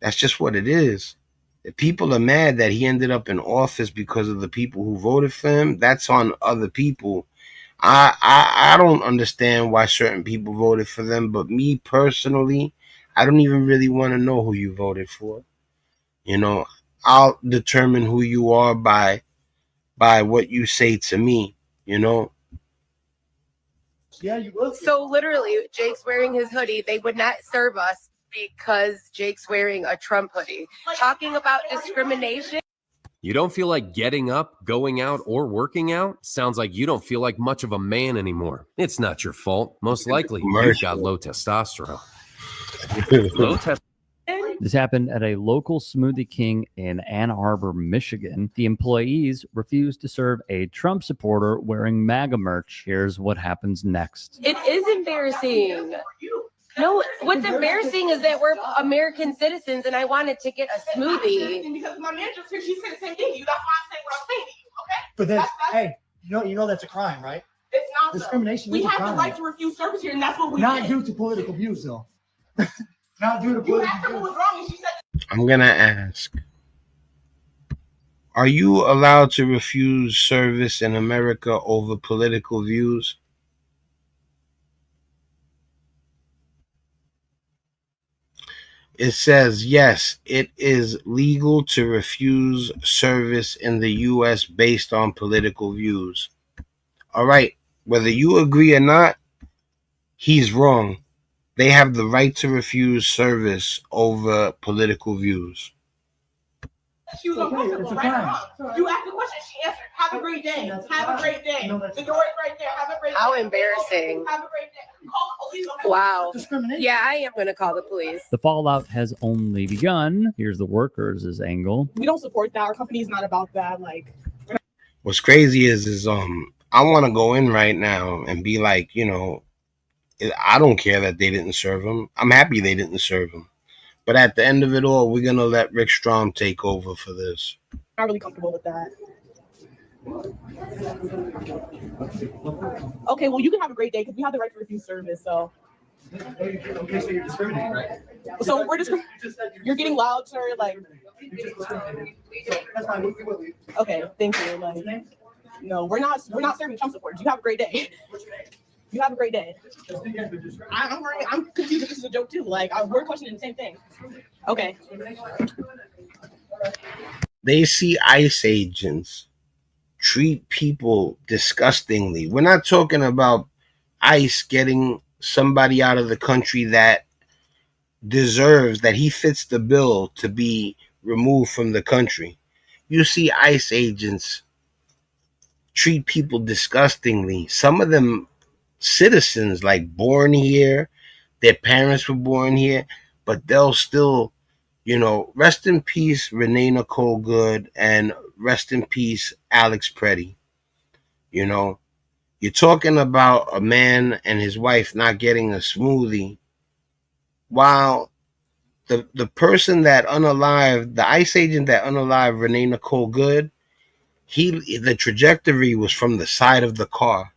That's just what it is. If people are mad that he ended up in office because of the people who voted for him, that's on other people. I don't understand why certain people voted for them, but me personally, I don't even really want to know who you voted for. You know, I'll determine who you are by what you say to me, you know. Yeah, you will. So literally, Jake's wearing his hoodie. They would not serve us because Jake's wearing a Trump hoodie. Talking about discrimination. You don't feel like getting up, going out, or working out? Sounds like you don't feel like much of a man anymore. It's not your fault. Most likely, you've got low testosterone. Low testosterone. This happened at a local Smoothie King in Ann Arbor, Michigan. The employees refused to serve a Trump supporter wearing MAGA merch. Here's what happens next. It is embarrassing. No, what's embarrassing is that we're American citizens and I wanted to get a smoothie. Because my manager said she said the same thing to you. That's why I'm saying what I'm saying to you, okay? But then, hey, you know that's a crime, right? It's not discrimination. We have the right to refuse service here, and that's what we not did. due to political views, though. Not due to political views. You asked her what was wrong, and she said. I'm gonna ask: are you allowed to refuse service in America over political views? It says, yes, it is legal to refuse service in the U.S. based on political views. All right, whether you agree or not, he's wrong. They have the right to refuse service over political views. She was uncomfortable, right? You asked the question, she answered, have a great day. Have a great day. The door is right there. Have a great day. How embarrassing. Have a great day. Call the police. Wow. Yeah, I am going to call the police. The fallout has only begun. Here's the workers' angle. We don't support that. Our company is not about that. Like, what's crazy is I want to go in right now and be like, you know, I don't care that they didn't serve him. I'm happy they didn't serve him. But at the end of it all, we're going to let Rick Strom take over for this. I'm not really comfortable with that. Okay, well, you can have a great day because we have the right to refuse service, so. Okay, so you're discriminating, right? So we're just, you're getting loud, sir, like. That's fine. Okay, thank you. Like, no, we're not serving Trump supporters. You have a great day. You have a great day. I'm confused if this is a joke too. Like, we're questioning the same thing. Okay. They see ICE agents treat people disgustingly. We're not talking about ICE getting somebody out of the country that deserves, that he fits the bill to be removed from the country. You see ICE agents treat people disgustingly. Some of them citizens, like born here, their parents were born here, but they'll still, you know, rest in peace Renee Nicole Good, and rest in peace Alex Preddy. You know, you're talking about a man and his wife not getting a smoothie, while the person that unalived, the ICE agent that unalived Renee Nicole Good, the trajectory was from the side of the car.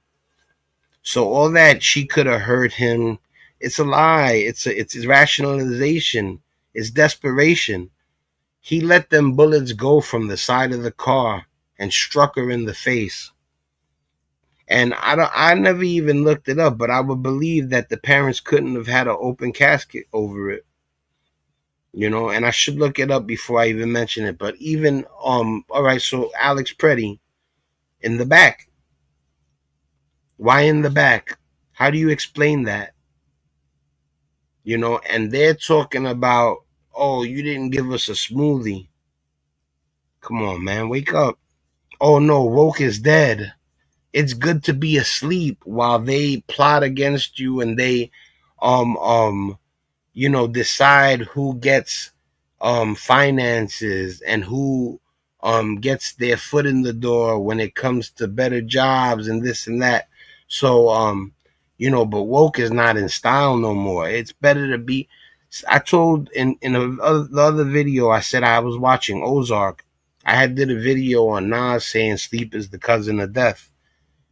So all that she could have hurt him, it's a lie. It's rationalization. It's desperation. He let them bullets go from the side of the car and struck her in the face. And I never even looked it up, but I would believe that the parents couldn't have had an open casket over it. You know, and I should look it up before I even mention it. But even all right, so Alex Preddy in the back. Why in the back? How do you explain that? You know, and they're talking about, oh, you didn't give us a smoothie. Come on, man, wake up. Oh no, woke is dead. It's good to be asleep while they plot against you and they you know, decide who gets finances and who gets their foot in the door when it comes to better jobs and this and that. So you know, but woke is not in style no more. It's better to be. I told in the other video, I said I was watching Ozark. I had did a video on Nas saying sleep is the cousin of death.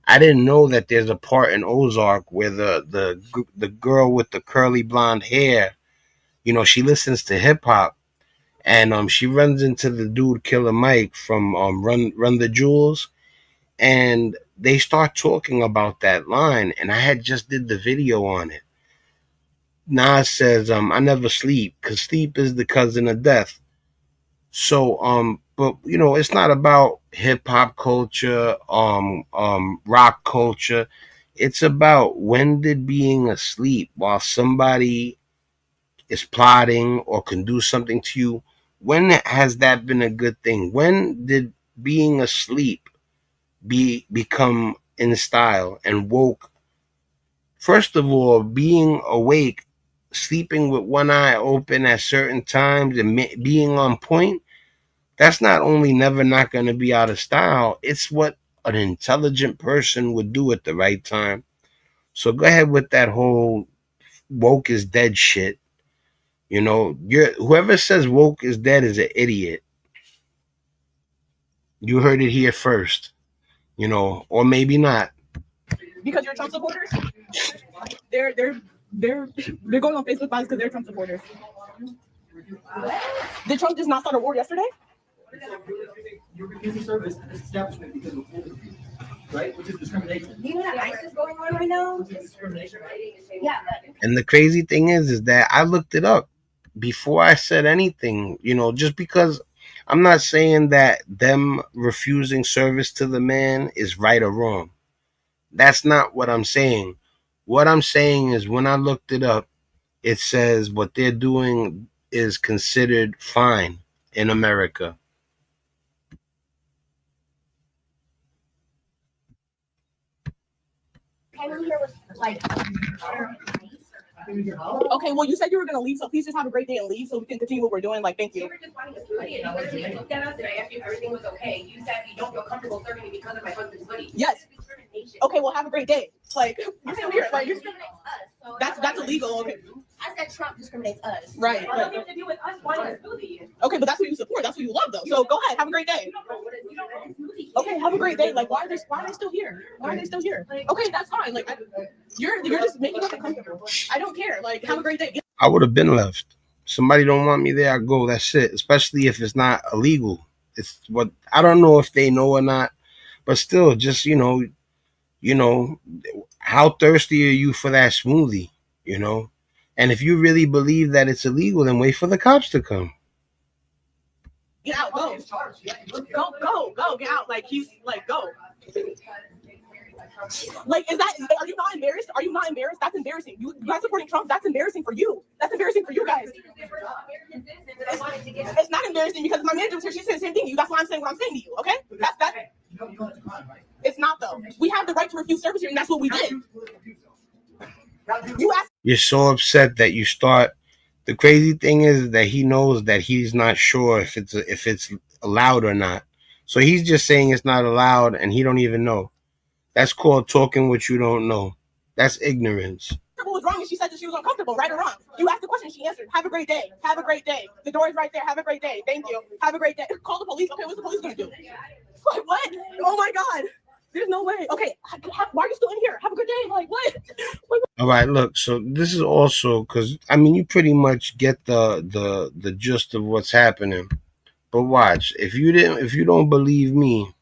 I didn't know that there's a part in Ozark where the girl with the curly blonde hair, you know, she listens to hip hop, and she runs into the dude Killer Mike from Run the Jewels, and they start talking about that line, and I had just did the video on it. Nas says, I never sleep because sleep is the cousin of death. So, but you know, it's not about hip hop culture, rock culture. It's about when did being asleep while somebody is plotting or can do something to you, when has that been a good thing? When did being asleep become in style and woke? First of all, being awake, sleeping with one eye open at certain times and being on point, that's not only never not going to be out of style, it's what an intelligent person would do at the right time. So go ahead with that whole woke is dead shit. You know, whoever says woke is dead is an idiot. You heard it here first. You know, or maybe not. Because you're Trump supporters, they're going on Facebook Lives because they're Trump supporters. Did Trump just not start a war yesterday? You're refusing service at this establishment because of political views, right? Which is discrimination. You know that ICE is going on right now? Which is discrimination, right? Yeah. And the crazy thing is that I looked it up before I said anything. You know, just because I'm not saying that them refusing service to the man is right or wrong. That's not what I'm saying. What I'm saying is when I looked it up, it says what they're doing is considered fine in America. Came here with like. Okay, well, you said you were going to leave, so please just have a great day and leave so we can continue what we're doing. Like, thank you. You were just wanting a hoodie, and you literally looked at us, and I asked you if everything was okay. You said you don't feel comfortable serving me because of my husband's hoodie. Yes. Okay, well, have a great day. Like, you're so weird. Like, that's illegal. Okay. I said Trump discriminates us. Right. What does it have to do with us wanting a smoothie? Okay, but that's what you support. That's what you love, though. So go ahead, have a great day. Okay, have a great day. Like, why are they still here? Why are they still here? Okay, that's fine. Like, you're just making us uncomfortable. I don't care. Like, have a great day. I would have been left. Somebody don't want me there, I go. That's it. Especially if it's not illegal. It's what I don't know if they know or not, but still, just you know, how thirsty are you for that smoothie? You know, and if you really believe that it's illegal, then wait for the cops to come. Get out, go, get out. Like he's like, go. Like, are you not embarrassed? Are you not embarrassed? That's embarrassing. You guys supporting Trump, that's embarrassing for you. That's embarrassing for you guys. It's not embarrassing because my manager was here, she said the same thing to you. That's why I'm saying what I'm saying to you, okay? That's it's not though. We have the right to refuse service here, and that's what we did. You're so upset that you start. The crazy thing is that he knows that he's not sure if it's allowed or not. So he's just saying it's not allowed, and he don't even know. That's called talking what you don't know. That's ignorance. What was wrong? And she said that she was uncomfortable, right or wrong. You asked the question, she answered. Have a great day. Have a great day. The door is right there. Have a great day. Thank you. Have a great day. Call the police. Okay, what's the police gonna do? Like, what? Oh my God. There's no way. Okay, why are you still in here? Have a good day. Like, what? All right, look. So this is also because I mean you pretty much get the gist of what's happening. But watch, if you don't believe me,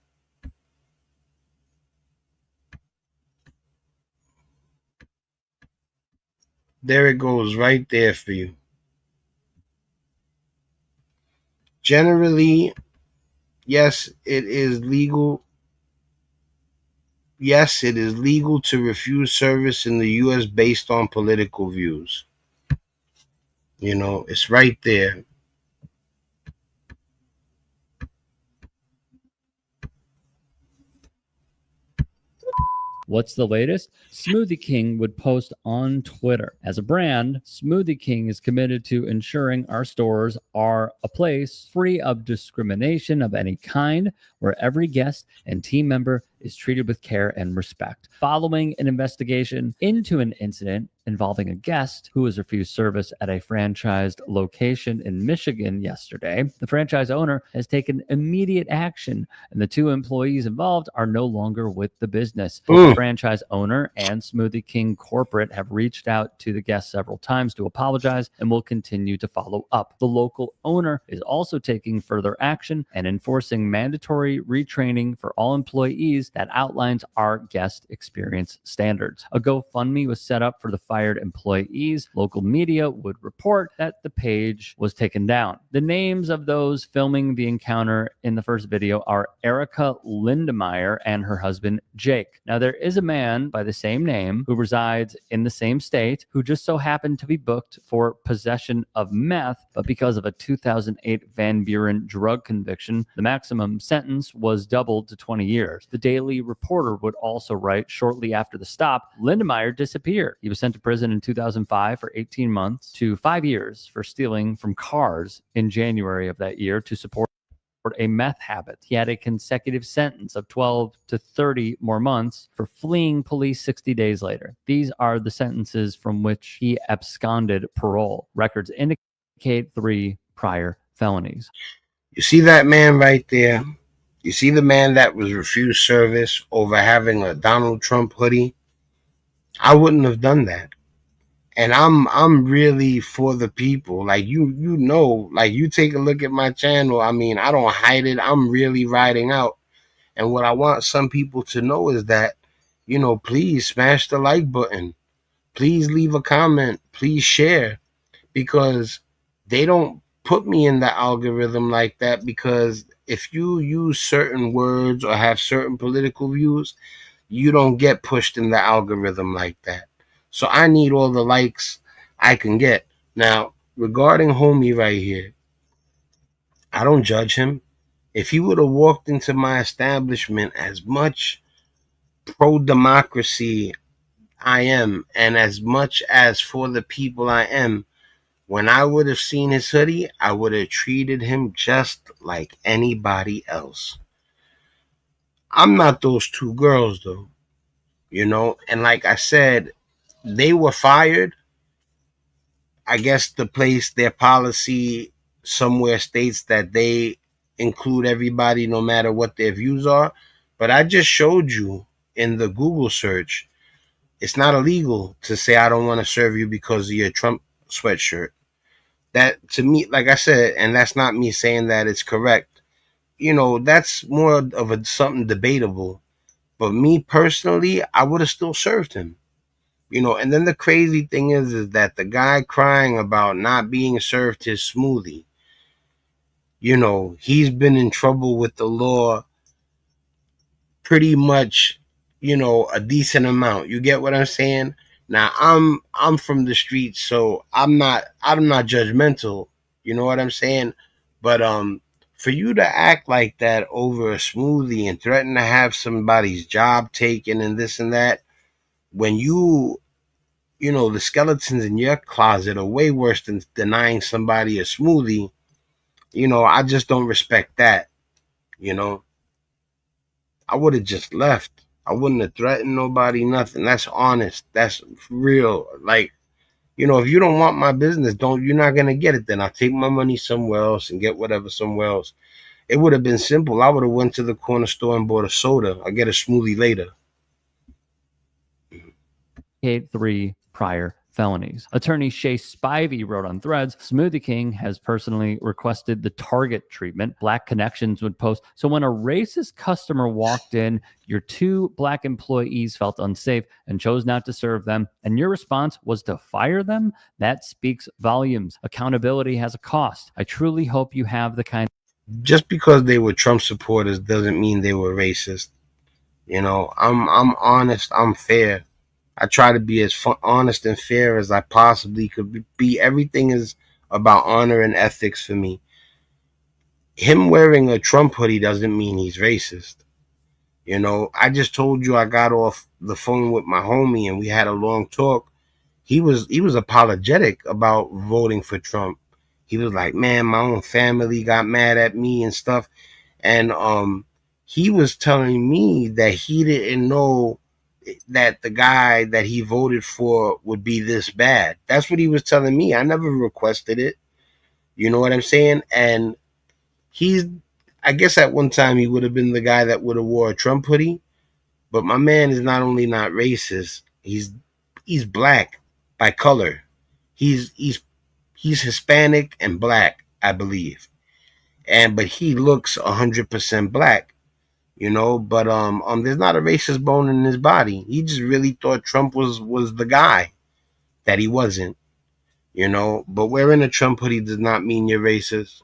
there it goes right there for you. Generally, yes, it is legal. Yes, it is legal to refuse service in the U.S. based on political views. You know, it's right there. What's the latest? Smoothie King would post on Twitter. As a brand, Smoothie King is committed to ensuring our stores are a place free of discrimination of any kind, where every guest and team member is treated with care and respect. Following an investigation into an incident involving a guest who was refused service at a franchised location in Michigan yesterday, the franchise owner has taken immediate action, and the two employees involved are no longer with the business. Both the franchise owner and Smoothie King corporate have reached out to the guest several times to apologize and will continue to follow up. The local owner is also taking further action and enforcing mandatory retraining for all employees that outlines our guest experience standards. A GoFundMe was set up for the fired employees. Local media would report that the page was taken down. The names of those filming the encounter in the first video are Erica Lindemeyer and her husband, Jake. Now, there is a man by the same name who resides in the same state who just so happened to be booked for possession of meth, but because of a 2008 Van Buren drug conviction, the maximum sentence was doubled to 20 years. The Daily Reporter would also write, shortly after the stop, Lindemeyer disappeared. He was sent to prison in 2005 for 18 months to 5 years for stealing from cars in January of that year to support a meth habit. He had a consecutive sentence of 12 to 30 more months for fleeing police 60 days later. These are the sentences from which he absconded parole. Records indicate 3 prior felonies. You see that man right there? You see the man that was refused service over having a Donald Trump hoodie? I wouldn't have done that. And I'm really for the people. Like you know, like you take a look at my channel. I mean, I don't hide it. I'm really riding out. And what I want some people to know is that, you know, please smash the like button. Please leave a comment. Please share. Because they don't put me in the algorithm like that, because if you use certain words or have certain political views, you don't get pushed in the algorithm like that. So I need all the likes I can get. Now, regarding homie right here, I don't judge him. If he would have walked into my establishment, as much pro-democracy I am and as much as for the people I am, when I would have seen his hoodie, I would have treated him just like anybody else. I'm not those two girls, though, you know? And like I said, they were fired. I guess the place, their policy somewhere states that they include everybody no matter what their views are. But I just showed you in the Google search, it's not illegal to say I don't want to serve you because of your Trump sweatshirt. That, to me, like I said, and that's not me saying that it's correct, you know, that's more of a something debatable. But me personally, I would have still served him, you know. And then the crazy thing is that the guy crying about not being served his smoothie, you know, he's been in trouble with the law pretty much, you know, a decent amount. You get what I'm saying? Now I'm from the streets, so I'm not judgmental. You know what I'm saying? But for you to act like that over a smoothie and threaten to have somebody's job taken and this and that, when you know, the skeletons in your closet are way worse than denying somebody a smoothie, you know, I just don't respect that, you know. I would have just left. I wouldn't have threatened nobody, nothing. That's honest. That's real. Like, you know, if you don't want my business, you're not going to get it then. I'll take my money somewhere else and get whatever somewhere else. It would have been simple. I would have went to the corner store and bought a soda. I'll get a smoothie later. 3 prior felonies. Attorney Shay Spivey wrote on Threads, Smoothie King has personally requested the target treatment. Black Connections would post, so when a racist customer walked in, your 2 black employees felt unsafe and chose not to serve them, and your response was to fire them? That speaks volumes. Accountability has a cost. I truly hope you have the kind. Just because they were Trump supporters doesn't mean they were racist. You know, I'm honest, I'm fair. I try to be as honest and fair as I possibly could be. Everything is about honor and ethics for me. Him wearing a Trump hoodie doesn't mean he's racist. You know, I just told you I got off the phone with my homie and we had a long talk. He was apologetic about voting for Trump. He was like, man, my own family got mad at me and stuff. And he was telling me that he didn't know that the guy that he voted for would be this bad. That's what he was telling me. I never requested it. You know what I'm saying? And I guess at one time he would have been the guy that would have wore a Trump hoodie. But my man is not only not racist, he's black by color. He's Hispanic and black, I believe. But he looks 100% black. You know, but there's not a racist bone in his body. He just really thought Trump was the guy that he wasn't. You know, but wearing a Trump hoodie does not mean you're racist.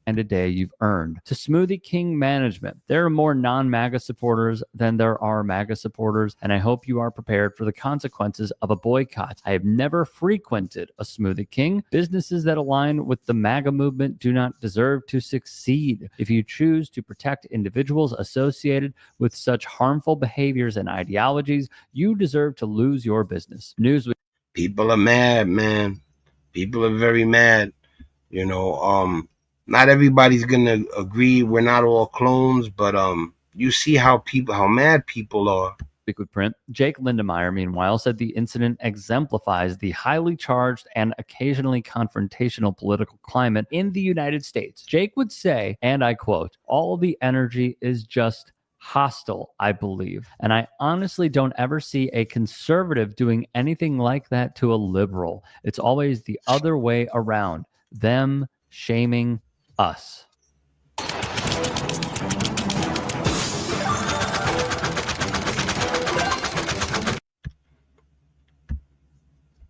And a day you've earned. To Smoothie King management, there are more non-MAGA supporters than there are MAGA supporters, and I hope you are prepared for the consequences of a boycott. I have never frequented a Smoothie King. Businesses that align with the MAGA movement do not deserve to succeed. If you choose to protect individuals associated with such harmful behaviors and ideologies, you deserve to lose your business. People are mad, man. People are very mad. You know, not everybody's gonna agree. We're not all clones, but you see how mad people are. Liquid Print. Jake Lindemeyer, meanwhile, said the incident exemplifies the highly charged and occasionally confrontational political climate in the United States. Jake would say, and I quote, all the energy is just hostile, I believe. And I honestly don't ever see a conservative doing anything like that to a liberal. It's always the other way around. Them shaming us.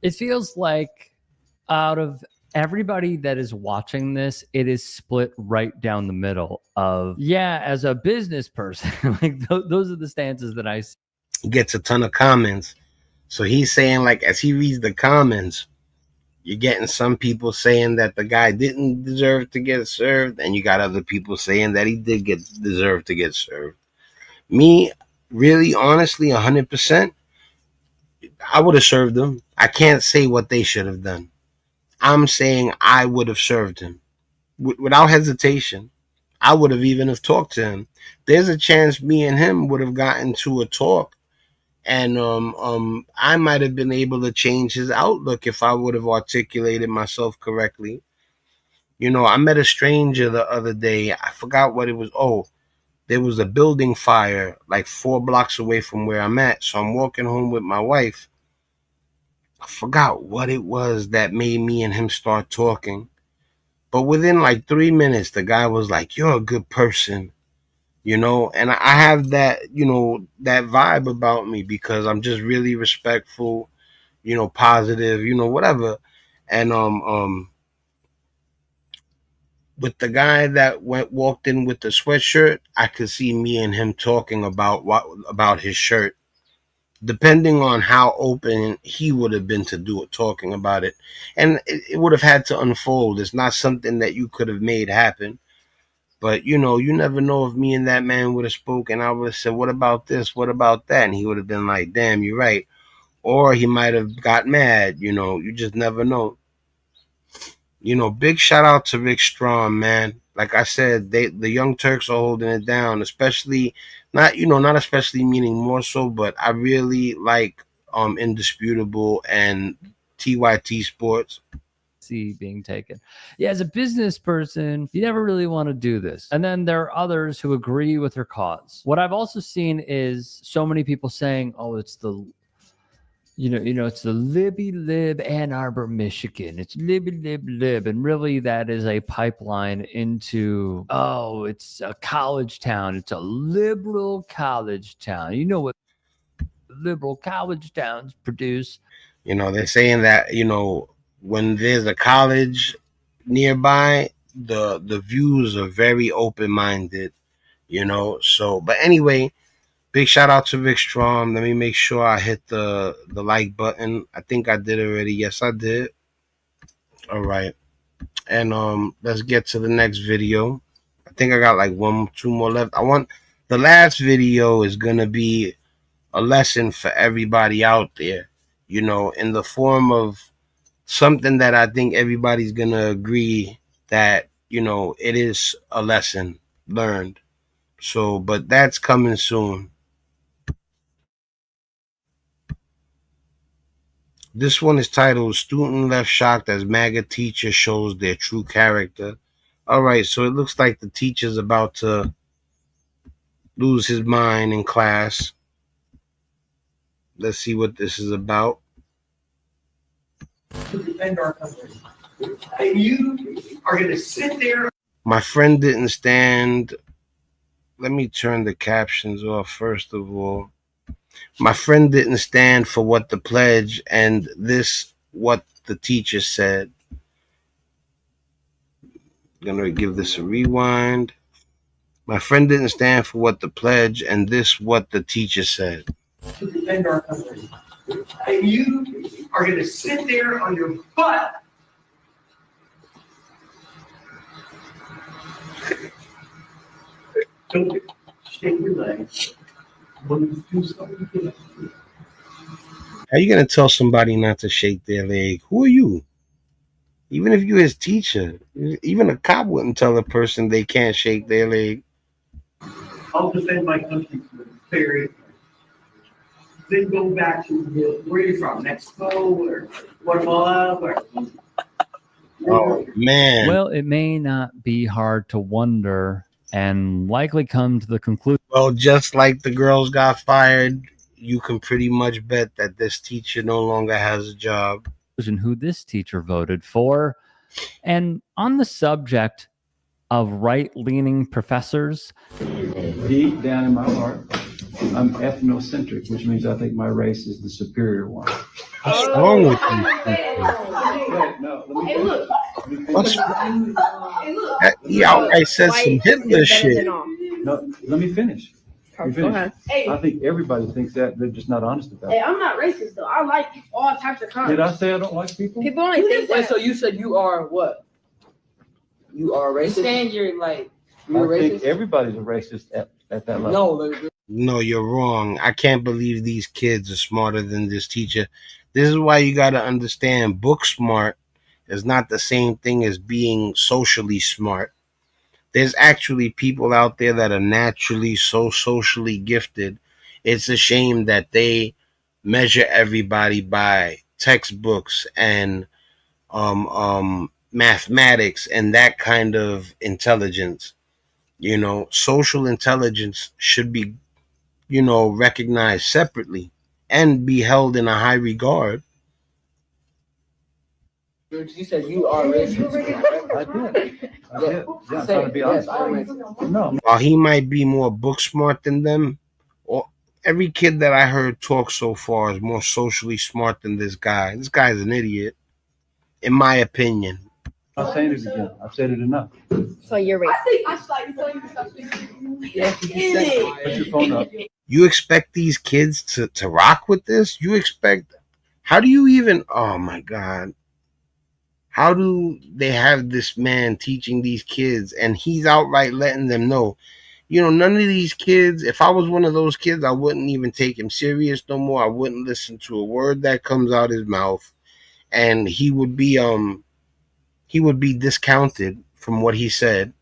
It feels like out of everybody that is watching this, it is split right down the middle of, yeah, as a business person, like those are the stances that I see. He gets a ton of comments. So he's saying, like, as he reads the comments, you're getting some people saying that the guy didn't deserve to get served, and you got other people saying that he did deserve to get served. Me, really, honestly, 100%, I would have served him. I can't say what they should have done. I'm saying I would have served him without hesitation. I would have even have talked to him. There's a chance me and him would have gotten to a talk, and I might have been able to change his outlook if I would have articulated myself correctly. You know, I met a stranger the other day. I forgot what it was. Oh, there was a building fire like 4 blocks away from where I'm at. So I'm walking home with my wife. I forgot what it was that made me and him start talking. But within like 3 minutes, the guy was like, you're a good person. You know, and I have that, you know, that vibe about me because I'm just really respectful, you know, positive, you know, whatever. And with the guy that walked in with the sweatshirt, I could see me and him talking about his shirt. Depending on how open he would have been to talking about it. And it would have had to unfold. It's not something that you could have made happen. But, you know, you never know if me and that man would have spoken. I would have said, what about this? What about that? And he would have been like, damn, you're right. Or he might have got mad. You know, you just never know. You know, big shout out to Rick Strawn, man. Like I said, the Young Turks are holding it down, especially not especially meaning more so, but I really like Indisputable and TYT Sports. See being taken. Yeah, as a business person, you never really want to do this. And then there are others who agree with her cause. What I've also seen is so many people saying, oh, it's the It's the Libby Lib Ann Arbor, Michigan. It's Libby Lib Lib. And really that is a pipeline into, it's a college town. It's a liberal college town. You know what liberal college towns produce. They're saying that, when there's a college nearby, the views are very open-minded, So, but anyway, big shout out to Vic Strom. Let me make sure I hit the like button. I think I did already. Yes, I did. All right. And let's get to the next video. I think I got like 2 more left. The last video is gonna be a lesson for everybody out there, in the form of something that I think everybody's gonna agree that, it is a lesson learned. So, but that's coming soon. This one is titled Student Left Shocked as MAGA Teacher Shows Their True Character. All right, so it looks like the teacher's about to lose his mind in class. Let's see what this is about. To defend our country. And you are going to sit there. My friend didn't stand. Let me turn the captions off first of all. My friend didn't stand for what the pledge and this what the teacher said. I'm gonna give this a rewind. My friend didn't stand for what the pledge and this what the teacher said. To defend our country. And you are going to sit there on your butt. Don't shake your legs. When you do something. How you gonna tell somebody not to shake their leg? Who are you? Even if you're his teacher, even a cop wouldn't tell a person they can't shake their leg. I'll defend my country for fair. Then go back to where you're from, Mexico or Guatemala, or Oh man. Well, it may not be hard to wonder and likely come to the conclusion. Well, just like the girls got fired, you can pretty much bet that this teacher no longer has a job. Who this teacher voted for. And on the subject of right-leaning professors, deep down in my heart, I'm ethnocentric, which means I think my race is the superior one. What's wrong with you? What's he outright said some Hitler shit. No, let me finish. Go ahead. Hey. I think everybody thinks that. They're just not honest about Hey, it. I'm not racist though. I like all types of kinds. Did I say I don't like people? People only think that. So you said you are what? You are racist? You saying you're like, I think everybody's a racist at that level. No, you're wrong. I can't believe these kids are smarter than this teacher. This is why you got to understand book smart is not the same thing as being socially smart. There's actually people out there that are naturally so socially gifted. It's a shame that they measure everybody by textbooks and mathematics and that kind of intelligence. Social intelligence should be, recognized separately and be held in a high regard. You said you are racist. I did. Yeah, I'm trying to be honest. No. While he might be more book smart than them, or every kid that I heard talk so far is more socially smart than this guy. This guy's an idiot, in my opinion. I'm saying it again. I've said it enough. So you're racist. Put your phone up. You expect these kids to rock with this? How do you even, oh my God. How do they have this man teaching these kids and he's outright letting them know, none of these kids, if I was one of those kids, I wouldn't even take him serious no more. I wouldn't listen to a word that comes out his mouth. And he would be discounted from what he said.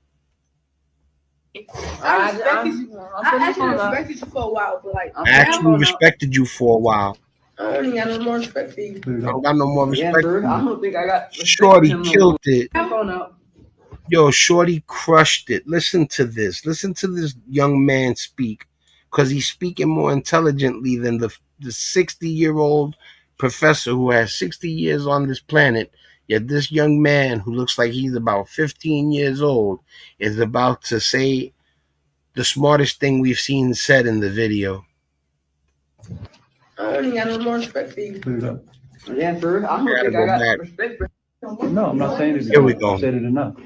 I actually respected you for a while, but like I actually respected you for a while. I don't even got no more respect for you. I don't got no more respect for you. I don't think I got. Shorty killed it. Phone out. Yo, Shorty crushed it. Listen to this. Listen to this young man speak, because he's speaking more intelligently than the 60-year-old professor who has 60 years on this planet, yet this young man who looks like he's about 15 years old is about to say the smartest thing we've seen said in the video. I don't even got no more respect for you. Put it up. Yeah, for real. I don't think I got respect for you. No, I'm not saying it. Here we go. I said it enough.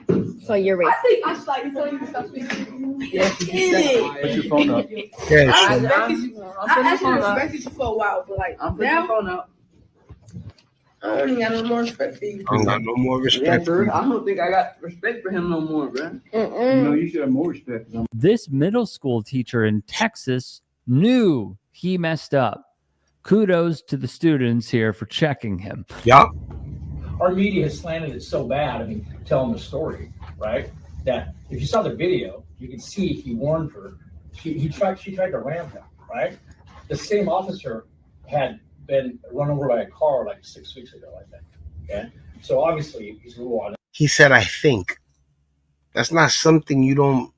So you're racist. I think I slightly told you to stop speaking. Put your phone up. Yeah, I sure. actually respected you for a while, but like I'm putting now, the phone up. I don't even got no more respect for you. I don't got no more Yeah, respect for for real. you. I don't think I got respect for him no more, bro. No, you should have more respect for them. This middle school teacher in Texas knew he messed up. Kudos to the students here for checking him. Yup. Our media has slanted it so bad, I mean, telling the story, right? That if you saw the video, you can see he warned her. She tried to ram him, right? The same officer had been run over by a car like 6 weeks ago, I think. Okay. So obviously he's a little on. He said, I think. That's not something you don't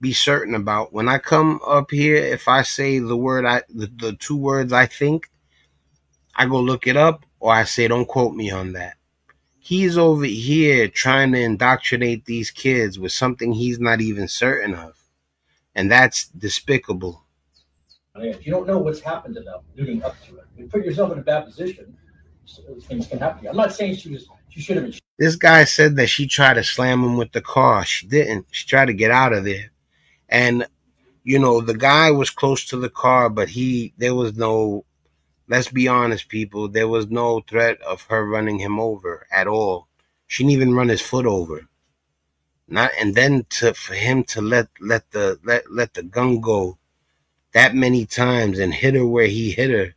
be certain about. When I come up here, if I say the two words I think, I go look it up, or I say, don't quote me on that. He's over here trying to indoctrinate these kids with something he's not even certain of. And that's despicable. You don't know what's happened to them leading up to it. You put yourself in a bad position, so things can happen. I'm not saying she should have been. This guy said that she tried to slam him with the car. She didn't. She tried to get out of there. And, you know, the guy was close to the car, but there was no, let's be honest, people, there was no threat of her running him over at all. She didn't even run his foot over. And then for him to let the gun go that many times and hit her where he hit her,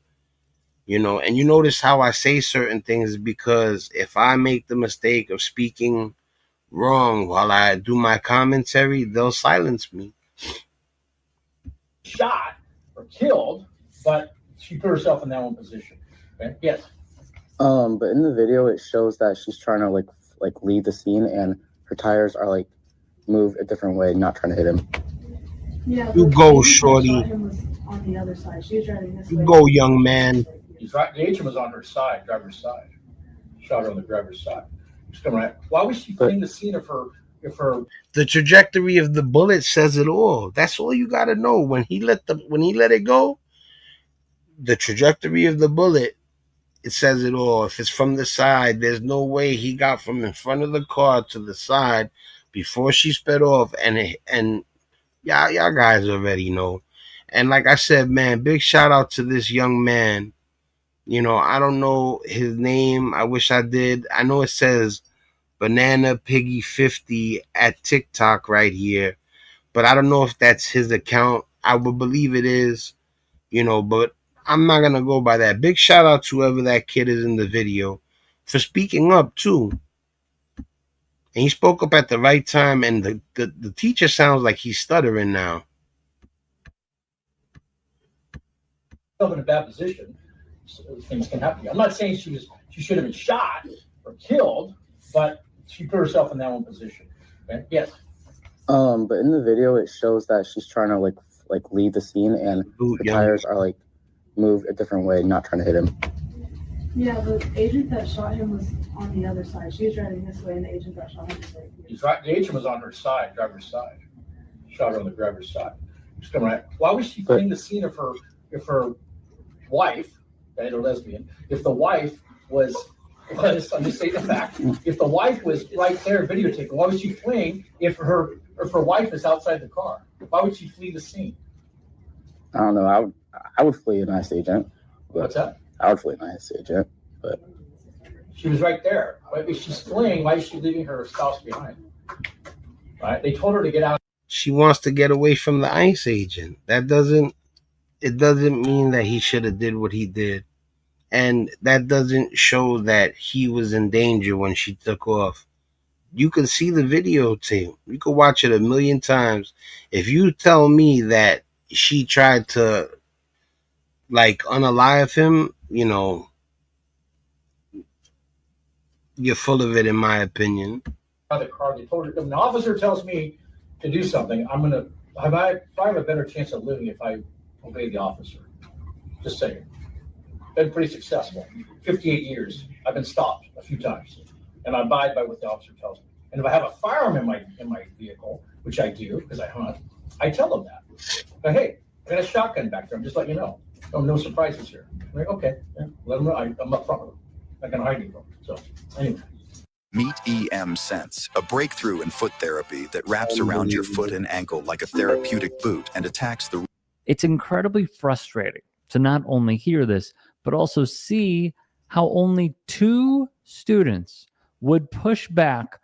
you know. And you notice how I say certain things, because if I make the mistake of speaking wrong while I do my commentary, they'll silence me. Shot or killed, but she put herself in that one position. Okay? Yes. But in the video, it shows that she's trying to like leave the scene, and her tires are like moved a different way, not trying to hit him. Yeah, You go, shorty. on the other side. She was driving this You way. go, young man. He's right. The agent was on her side, driver's side. Shot her on the driver's side. She's coming right. Why was she fleeing the scene if her? The trajectory of the bullet says it all. That's all you got to know. When he let it go, the trajectory of the bullet, it says it all. If it's from the side, there's no way he got from in front of the car to the side before she sped off. And y'all guys already know. And like I said, man, big shout out to this young man. You know, I don't know his name. I wish I did. I know it says Banana Piggy 50 at TikTok right here, but I don't know if that's his account. I would believe it is, you know, but I'm not gonna go by that. Big shout out to whoever that kid is in the video for speaking up too. And he spoke up at the right time, and the teacher sounds like he's stuttering now. In a bad position, so things can happen. I'm not saying she should have been shot or killed, but she put herself in that one position. Okay? Yes. But in the video, it shows that she's trying to like leave the scene, and her tires are like moved a different way, not trying to hit him. Yeah, the agent that shot him was on the other side. She was driving this way, and the agent that shot him was right here. He's right. The agent was on her side, driver's side. Shot her on the driver's side. She's coming right. Why was she fleeing the scene if her wife, right, or lesbian, if the wife was I'm just stating the fact, if the wife was right there videotaping, why was she fleeing if her wife is outside the car? Why would she flee the scene? I don't know. I would flee an ICE agent. What's that? I would flee an ICE agent, but she was right there. If she's fleeing, why is she leaving her spouse behind? Right? They told her to get out. She wants to get away from the ICE agent. It doesn't mean that he should have did what he did. And that doesn't show that he was in danger when she took off. You can see the videotape. You can watch it 1,000,000 times. If you tell me that she tried to like unalive him, you know, you're full of it, in my opinion. The car. They told her, if an officer tells me to do something, I have a better chance of living if I obey the officer. Just saying. Been pretty successful. 58 years. I've been stopped a few times, and I abide by what the officer tells me. And if I have a firearm in my vehicle, which I do because I hunt, I tell them that. But hey, I got a shotgun back there. I'm just letting you know. No surprises here. I'm like, okay, yeah, let them know. I'm up front with them. I'm not gonna hide anything. So anyway. Meet EM Sense, a breakthrough in foot therapy that wraps around your foot and ankle like a therapeutic boot and attacks the... It's incredibly frustrating to not only hear this, but also see how only 2 students would push back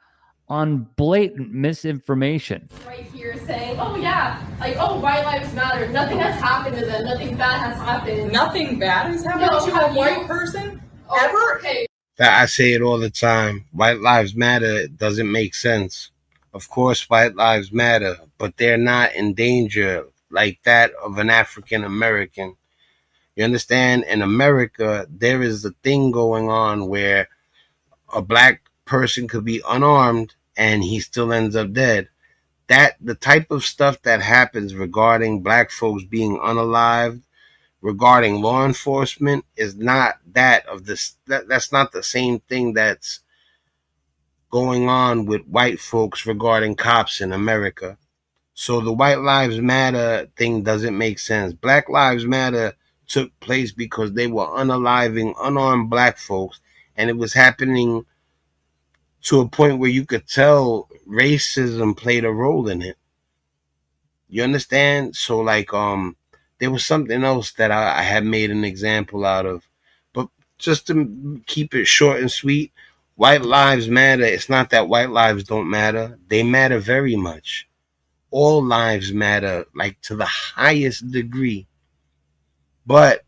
on blatant misinformation. Right here saying, oh yeah, like, oh, white lives matter. Nothing has happened to them. Nothing bad has happened. Nothing bad has happened to a white person? Ever? Okay. That I say it all the time. White lives matter. It doesn't make sense. Of course, white lives matter, but they're not in danger like that of an African American. You understand? In America, there is a thing going on where a black person could be unarmed and he still ends up dead. That the type of stuff that happens regarding black folks being unalived, regarding law enforcement, is not that of this. That's not the same thing that's going on with white folks regarding cops in America. So the White Lives Matter thing doesn't make sense. Black Lives Matter took place because they were unaliving unarmed black folks, and it was happening to a point where you could tell racism played a role in it. You understand? So like there was something else that I had made an example out of. But just to keep it short and sweet, white lives matter. It's not that white lives don't matter. They matter very much. All lives matter, like to the highest degree. But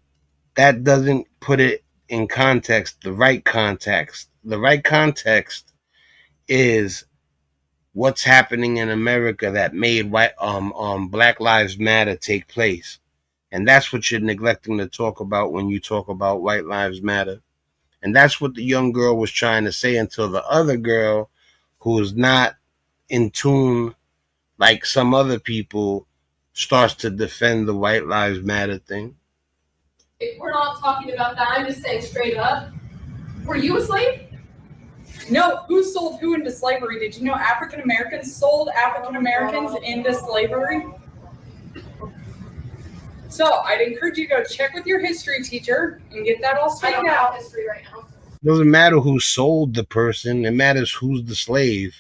that doesn't put it in context, the right context. The right context is what's happening in America that made Black Lives Matter take place. And that's what you're neglecting to talk about when you talk about White Lives Matter. And that's what the young girl was trying to say, until the other girl, who is not in tune like some other people, starts to defend the White Lives Matter thing. We're not talking about that. I'm just saying straight up. Were you a slave? No, who sold who into slavery? Did you know African Americans sold African Americans into slavery? So I'd encourage you to go check with your history teacher and get that all straightened out. History right now. It doesn't matter who sold the person, it matters who's the slave.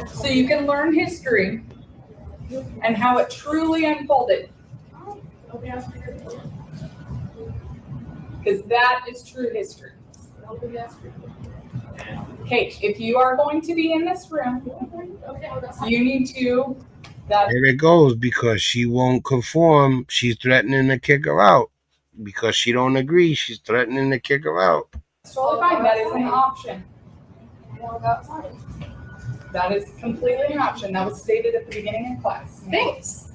So you can learn history and how it truly unfolded. Because that is true history. Kate, if you are going to be in this room, you need to... There it goes, because she won't conform. She's threatening to kick her out. Because she don't agree, she's threatening to kick her out. It's totally fine. That is an option. That is completely an option. That was stated at the beginning of class. Thanks.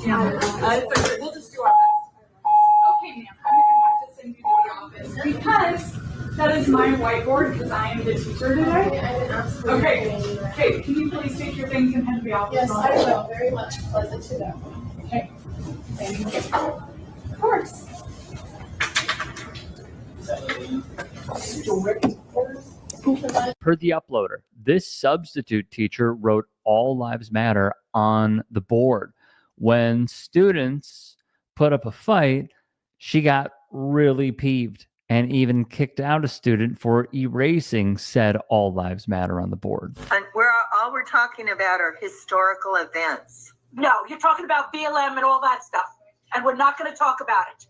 We'll just do our best. Okay, ma'am, I'm going to have to send you to the office because that is my whiteboard, because I am the teacher today. Okay, can you please take your things and head to the office? Yes, I will. Very much pleasant to know. Okay. Thank you. Of course. Per the uploader, this substitute teacher wrote "All Lives Matter" on the board. When students put up a fight, she got really peeved and even kicked out a student for erasing said "All Lives Matter" on the board. And all we're talking about are historical events. No, you're talking about BLM and all that stuff, and we're not going to talk about it.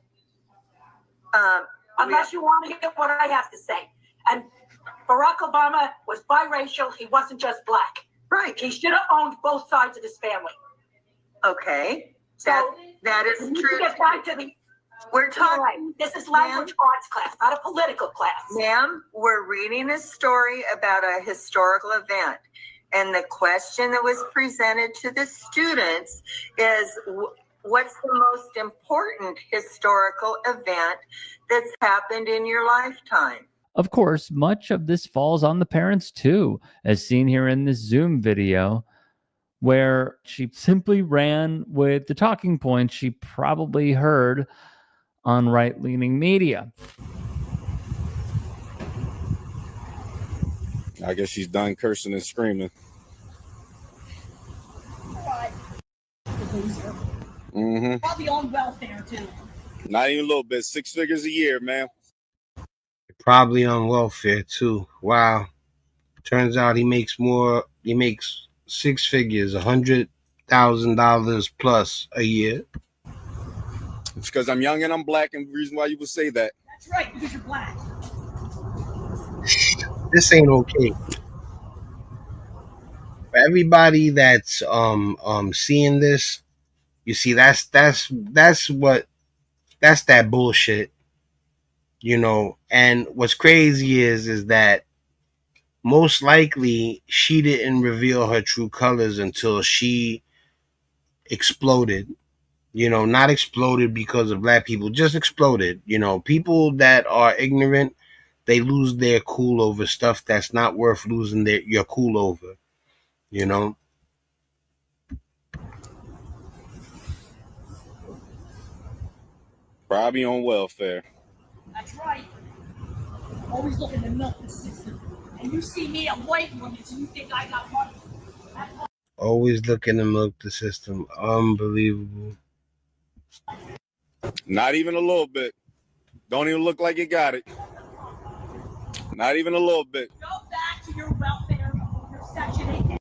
Unless you want to get what I have to say. And Barack Obama was biracial. He wasn't just black. Right. He should have owned both sides of his family. Okay. So that is true. Get back to the. We're talking. This is language arts class, not a political class. Ma'am, we're reading a story about a historical event. And the question that was presented to the students is, what's the most important historical event that's happened in your lifetime? Of course, much of this falls on the parents too, as seen here in this Zoom video, where she simply ran with the talking points she probably heard on right-leaning media. I guess she's done cursing and screaming. Mm-hmm. Probably on welfare too. Not even a little bit. 6 figures a year, man. Probably on welfare too. Wow. Turns out he makes 6 figures, $100,000 plus a year. It's because I'm young and I'm black, and the reason why you would say that. That's right, because you're black. This ain't okay. For everybody that's seeing this, you see that's that bullshit. You know, and what's crazy is that most likely she didn't reveal her true colors until she exploded. You know, not exploded because of black people, just exploded. You know, people that are ignorant, they lose their cool over stuff that's not worth losing your cool over. You know? Probably on welfare. That's right. Always looking to milk the system. And you see me, a white woman, so you think I got money. Always looking to milk the system. Unbelievable. Not even a little bit. Don't even look like you got it. Not even a little bit. Go back to your welfare, your Section 8.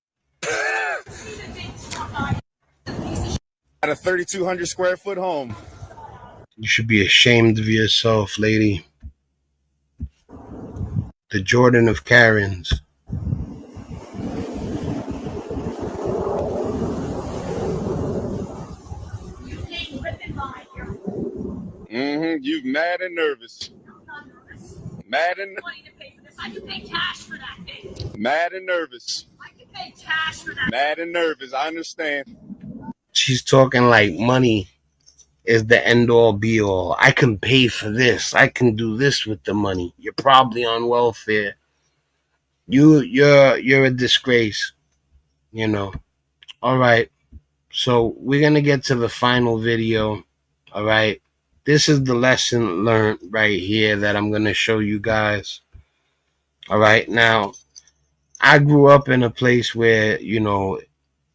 Got a 3,200 square foot home. You should be ashamed of yourself, lady. The Jordan of Karens. Mm-hmm. You mad and nervous. I'm not nervous. Mad and Money to pay for this. I can pay cash for that thing. mad and nervous. I can pay cash for that. Mad and nervous. I understand. She's talking like money is the end all be all. I can pay for this. I can do this with the money. You're probably on welfare. You're a disgrace. You know. All right. So we're gonna get to the final video. All right. This is the lesson learned right here that I'm gonna show you guys. All right. Now, I grew up in a place where, you know,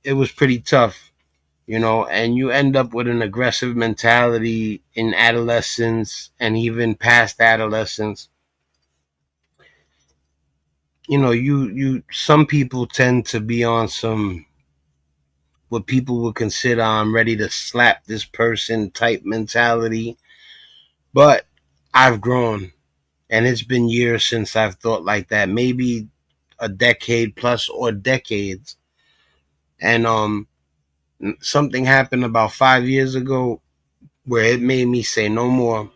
it was pretty tough, you know, and you end up with an aggressive mentality in adolescence and even past adolescence. You know, some people tend to be on some what people would consider I'm ready to slap this person type mentality. But I've grown, and it's been years since I've thought like that, maybe a decade plus or decades. And something happened about 5 years ago where it made me say no more.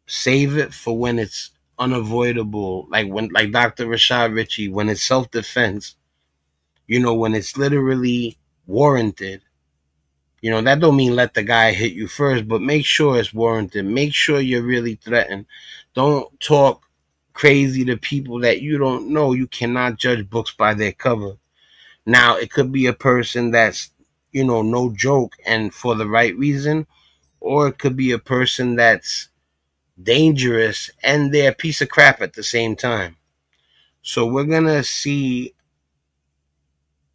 Save it for when it's unavoidable, like Dr. Rashad Ritchie, when it's self-defense, you know, when it's literally warranted. You know, that don't mean let the guy hit you first, but make sure it's warranted. Make sure you're really threatened. Don't talk crazy to people that you don't know. You cannot judge books by their cover. Now, it could be a person that's, you know, no joke and for the right reason, or it could be a person that's dangerous and they're a piece of crap at the same time. So we're going to see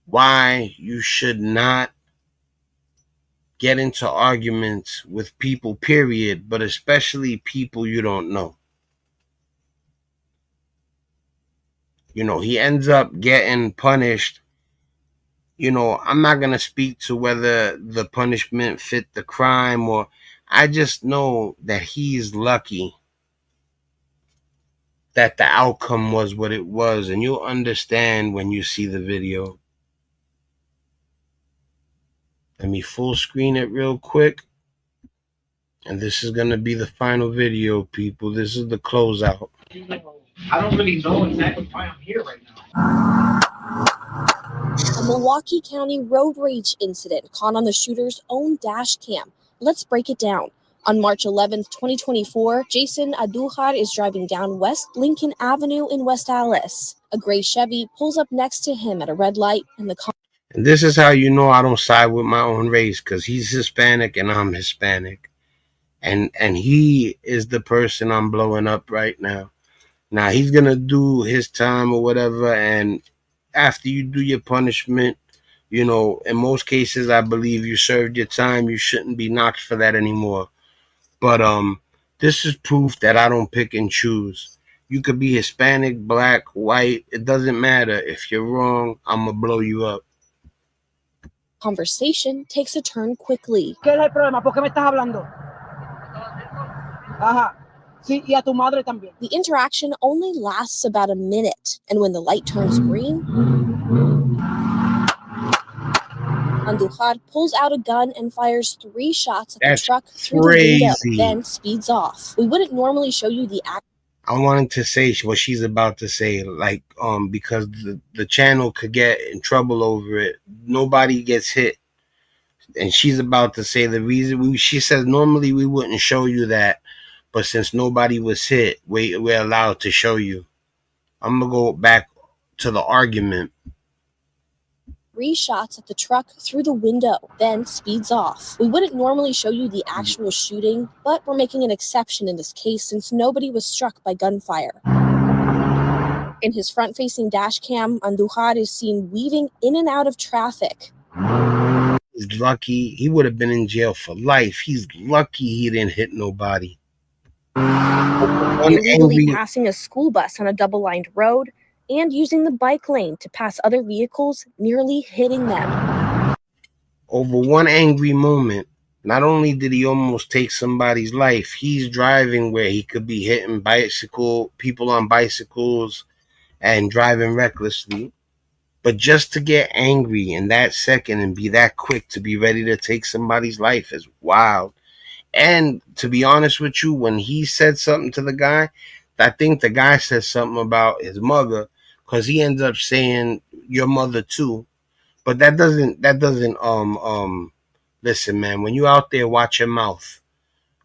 why you should not get into arguments with people, period, but especially people you don't know. You know, he ends up getting punished. You know, I'm not going to speak to whether the punishment fit the crime, or I just know that he's lucky that the outcome was what it was, and you'll understand when you see the video. Let me full screen it real quick. And this is going to be the final video, people. This is the closeout. I don't really know exactly why I'm here right now. A Milwaukee County road rage incident caught on the shooter's own dash cam. Let's break it down. On March 11th, 2024, Jason Adujar is driving down West Lincoln Avenue in West Allis. A gray Chevy pulls up next to him at a red light, and the car. And this is how you know I don't side with my own race, because he's Hispanic and I'm Hispanic. And he is the person I'm blowing up right now. Now, he's going to do his time or whatever, and after you do your punishment, you know, in most cases, I believe you served your time. You shouldn't be knocked for that anymore. But this is proof that I don't pick and choose. You could be Hispanic, black, white. It doesn't matter. If you're wrong, I'm going to blow you up. Conversation takes a turn quickly. ¿Qué es el problema? ¿Por qué me estás hablando? Ajá. Sí, y a tu madre también. The interaction only lasts about a minute, and when the light turns green, Andujar pulls out a gun and fires 3 shots at the truck through the window, then speeds off. We wouldn't normally show you the act. I wanted to say what she's about to say, like, because the channel could get in trouble over it. Nobody gets hit. And she's about to say the reason. She says normally we wouldn't show you that, but since nobody was hit, we're allowed to show you. I'm going to go back to the argument. 3 shots at the truck through the window, then speeds off. We wouldn't normally show you the actual shooting, but we're making an exception in this case since nobody was struck by gunfire. In his front-facing dash cam, Andujar is seen weaving in and out of traffic. He's lucky. He would have been in jail for life. He's lucky he didn't hit nobody. Illegally passing a school bus on a double-lined road, and using the bike lane to pass other vehicles, nearly hitting them. Over one angry moment, not only did he almost take somebody's life, he's driving where he could be hitting people on bicycles and driving recklessly. But just to get angry in that second and be that quick to be ready to take somebody's life is wild. And to be honest with you, when he said something to the guy, I think the guy said something about his mother, because he ends up saying your mother too. But that doesn't listen, man, when you out there, watch your mouth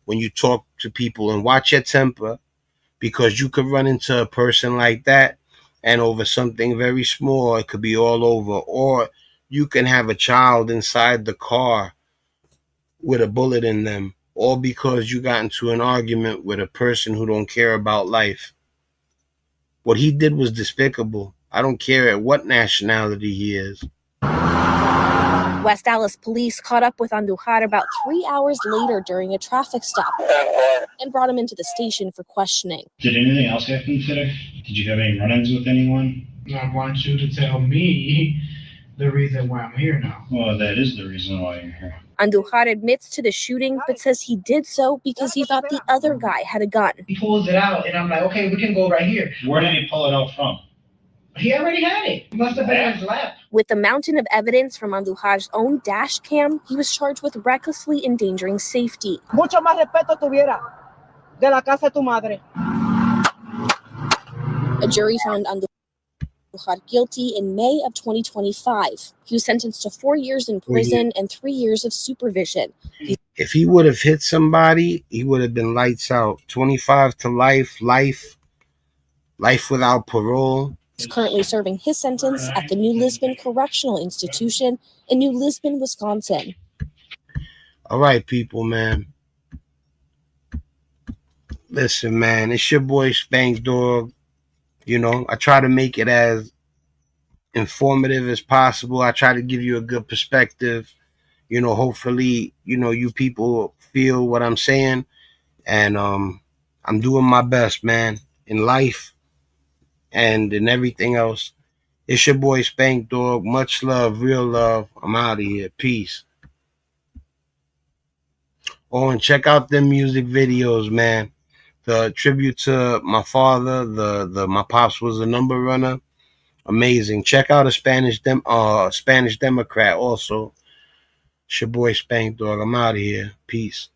when you talk to people, and watch your temper, because you could run into a person like that and over something very small, it could be all over. Or you can have a child inside the car with a bullet in them, all because you got into an argument with a person who don't care about life. What he did was despicable. I don't care at what nationality he is. West Allis police caught up with Andujar about 3 hours later during a traffic stop and brought him into the station for questioning. Did anything else happen today? Did you have any run-ins with anyone? I want you to tell me the reason why I'm here now. Well, that is the reason why you're here. Andujar admits to the shooting, but says he did so because he thought the other guy had a gun. He pulls it out, and I'm like, okay, we can go right here. Where did he pull it out from? He already had it. It must have been in his lap. With the mountain of evidence from Andujar's own dash cam, he was charged with recklessly endangering safety. Mucho más respeto tuviera de la casa de tu madre. A jury found Andujar guilty in May of 2025. He was sentenced to 4 years in prison and 3 years of supervision. If he would have hit somebody, he would have been lights out. 25 to life without parole. He's currently serving his sentence at the New Lisbon Correctional Institution in New Lisbon, Wisconsin. All right, people, man. Listen, man, it's your boy Spank Dog. You know, I try to make it as informative as possible. I try to give you a good perspective. You know, hopefully, you know, you people feel what I'm saying. And I'm doing my best, man, in life and in everything else. It's your boy Spank Dog. Much love, real love. I'm out of here. Peace. Oh, and check out them music videos, man. The tribute to my father, my pops was a number runner. Amazing. Check out a Spanish Democrat also. It's your boy Spank Dog. I'm out of here. Peace.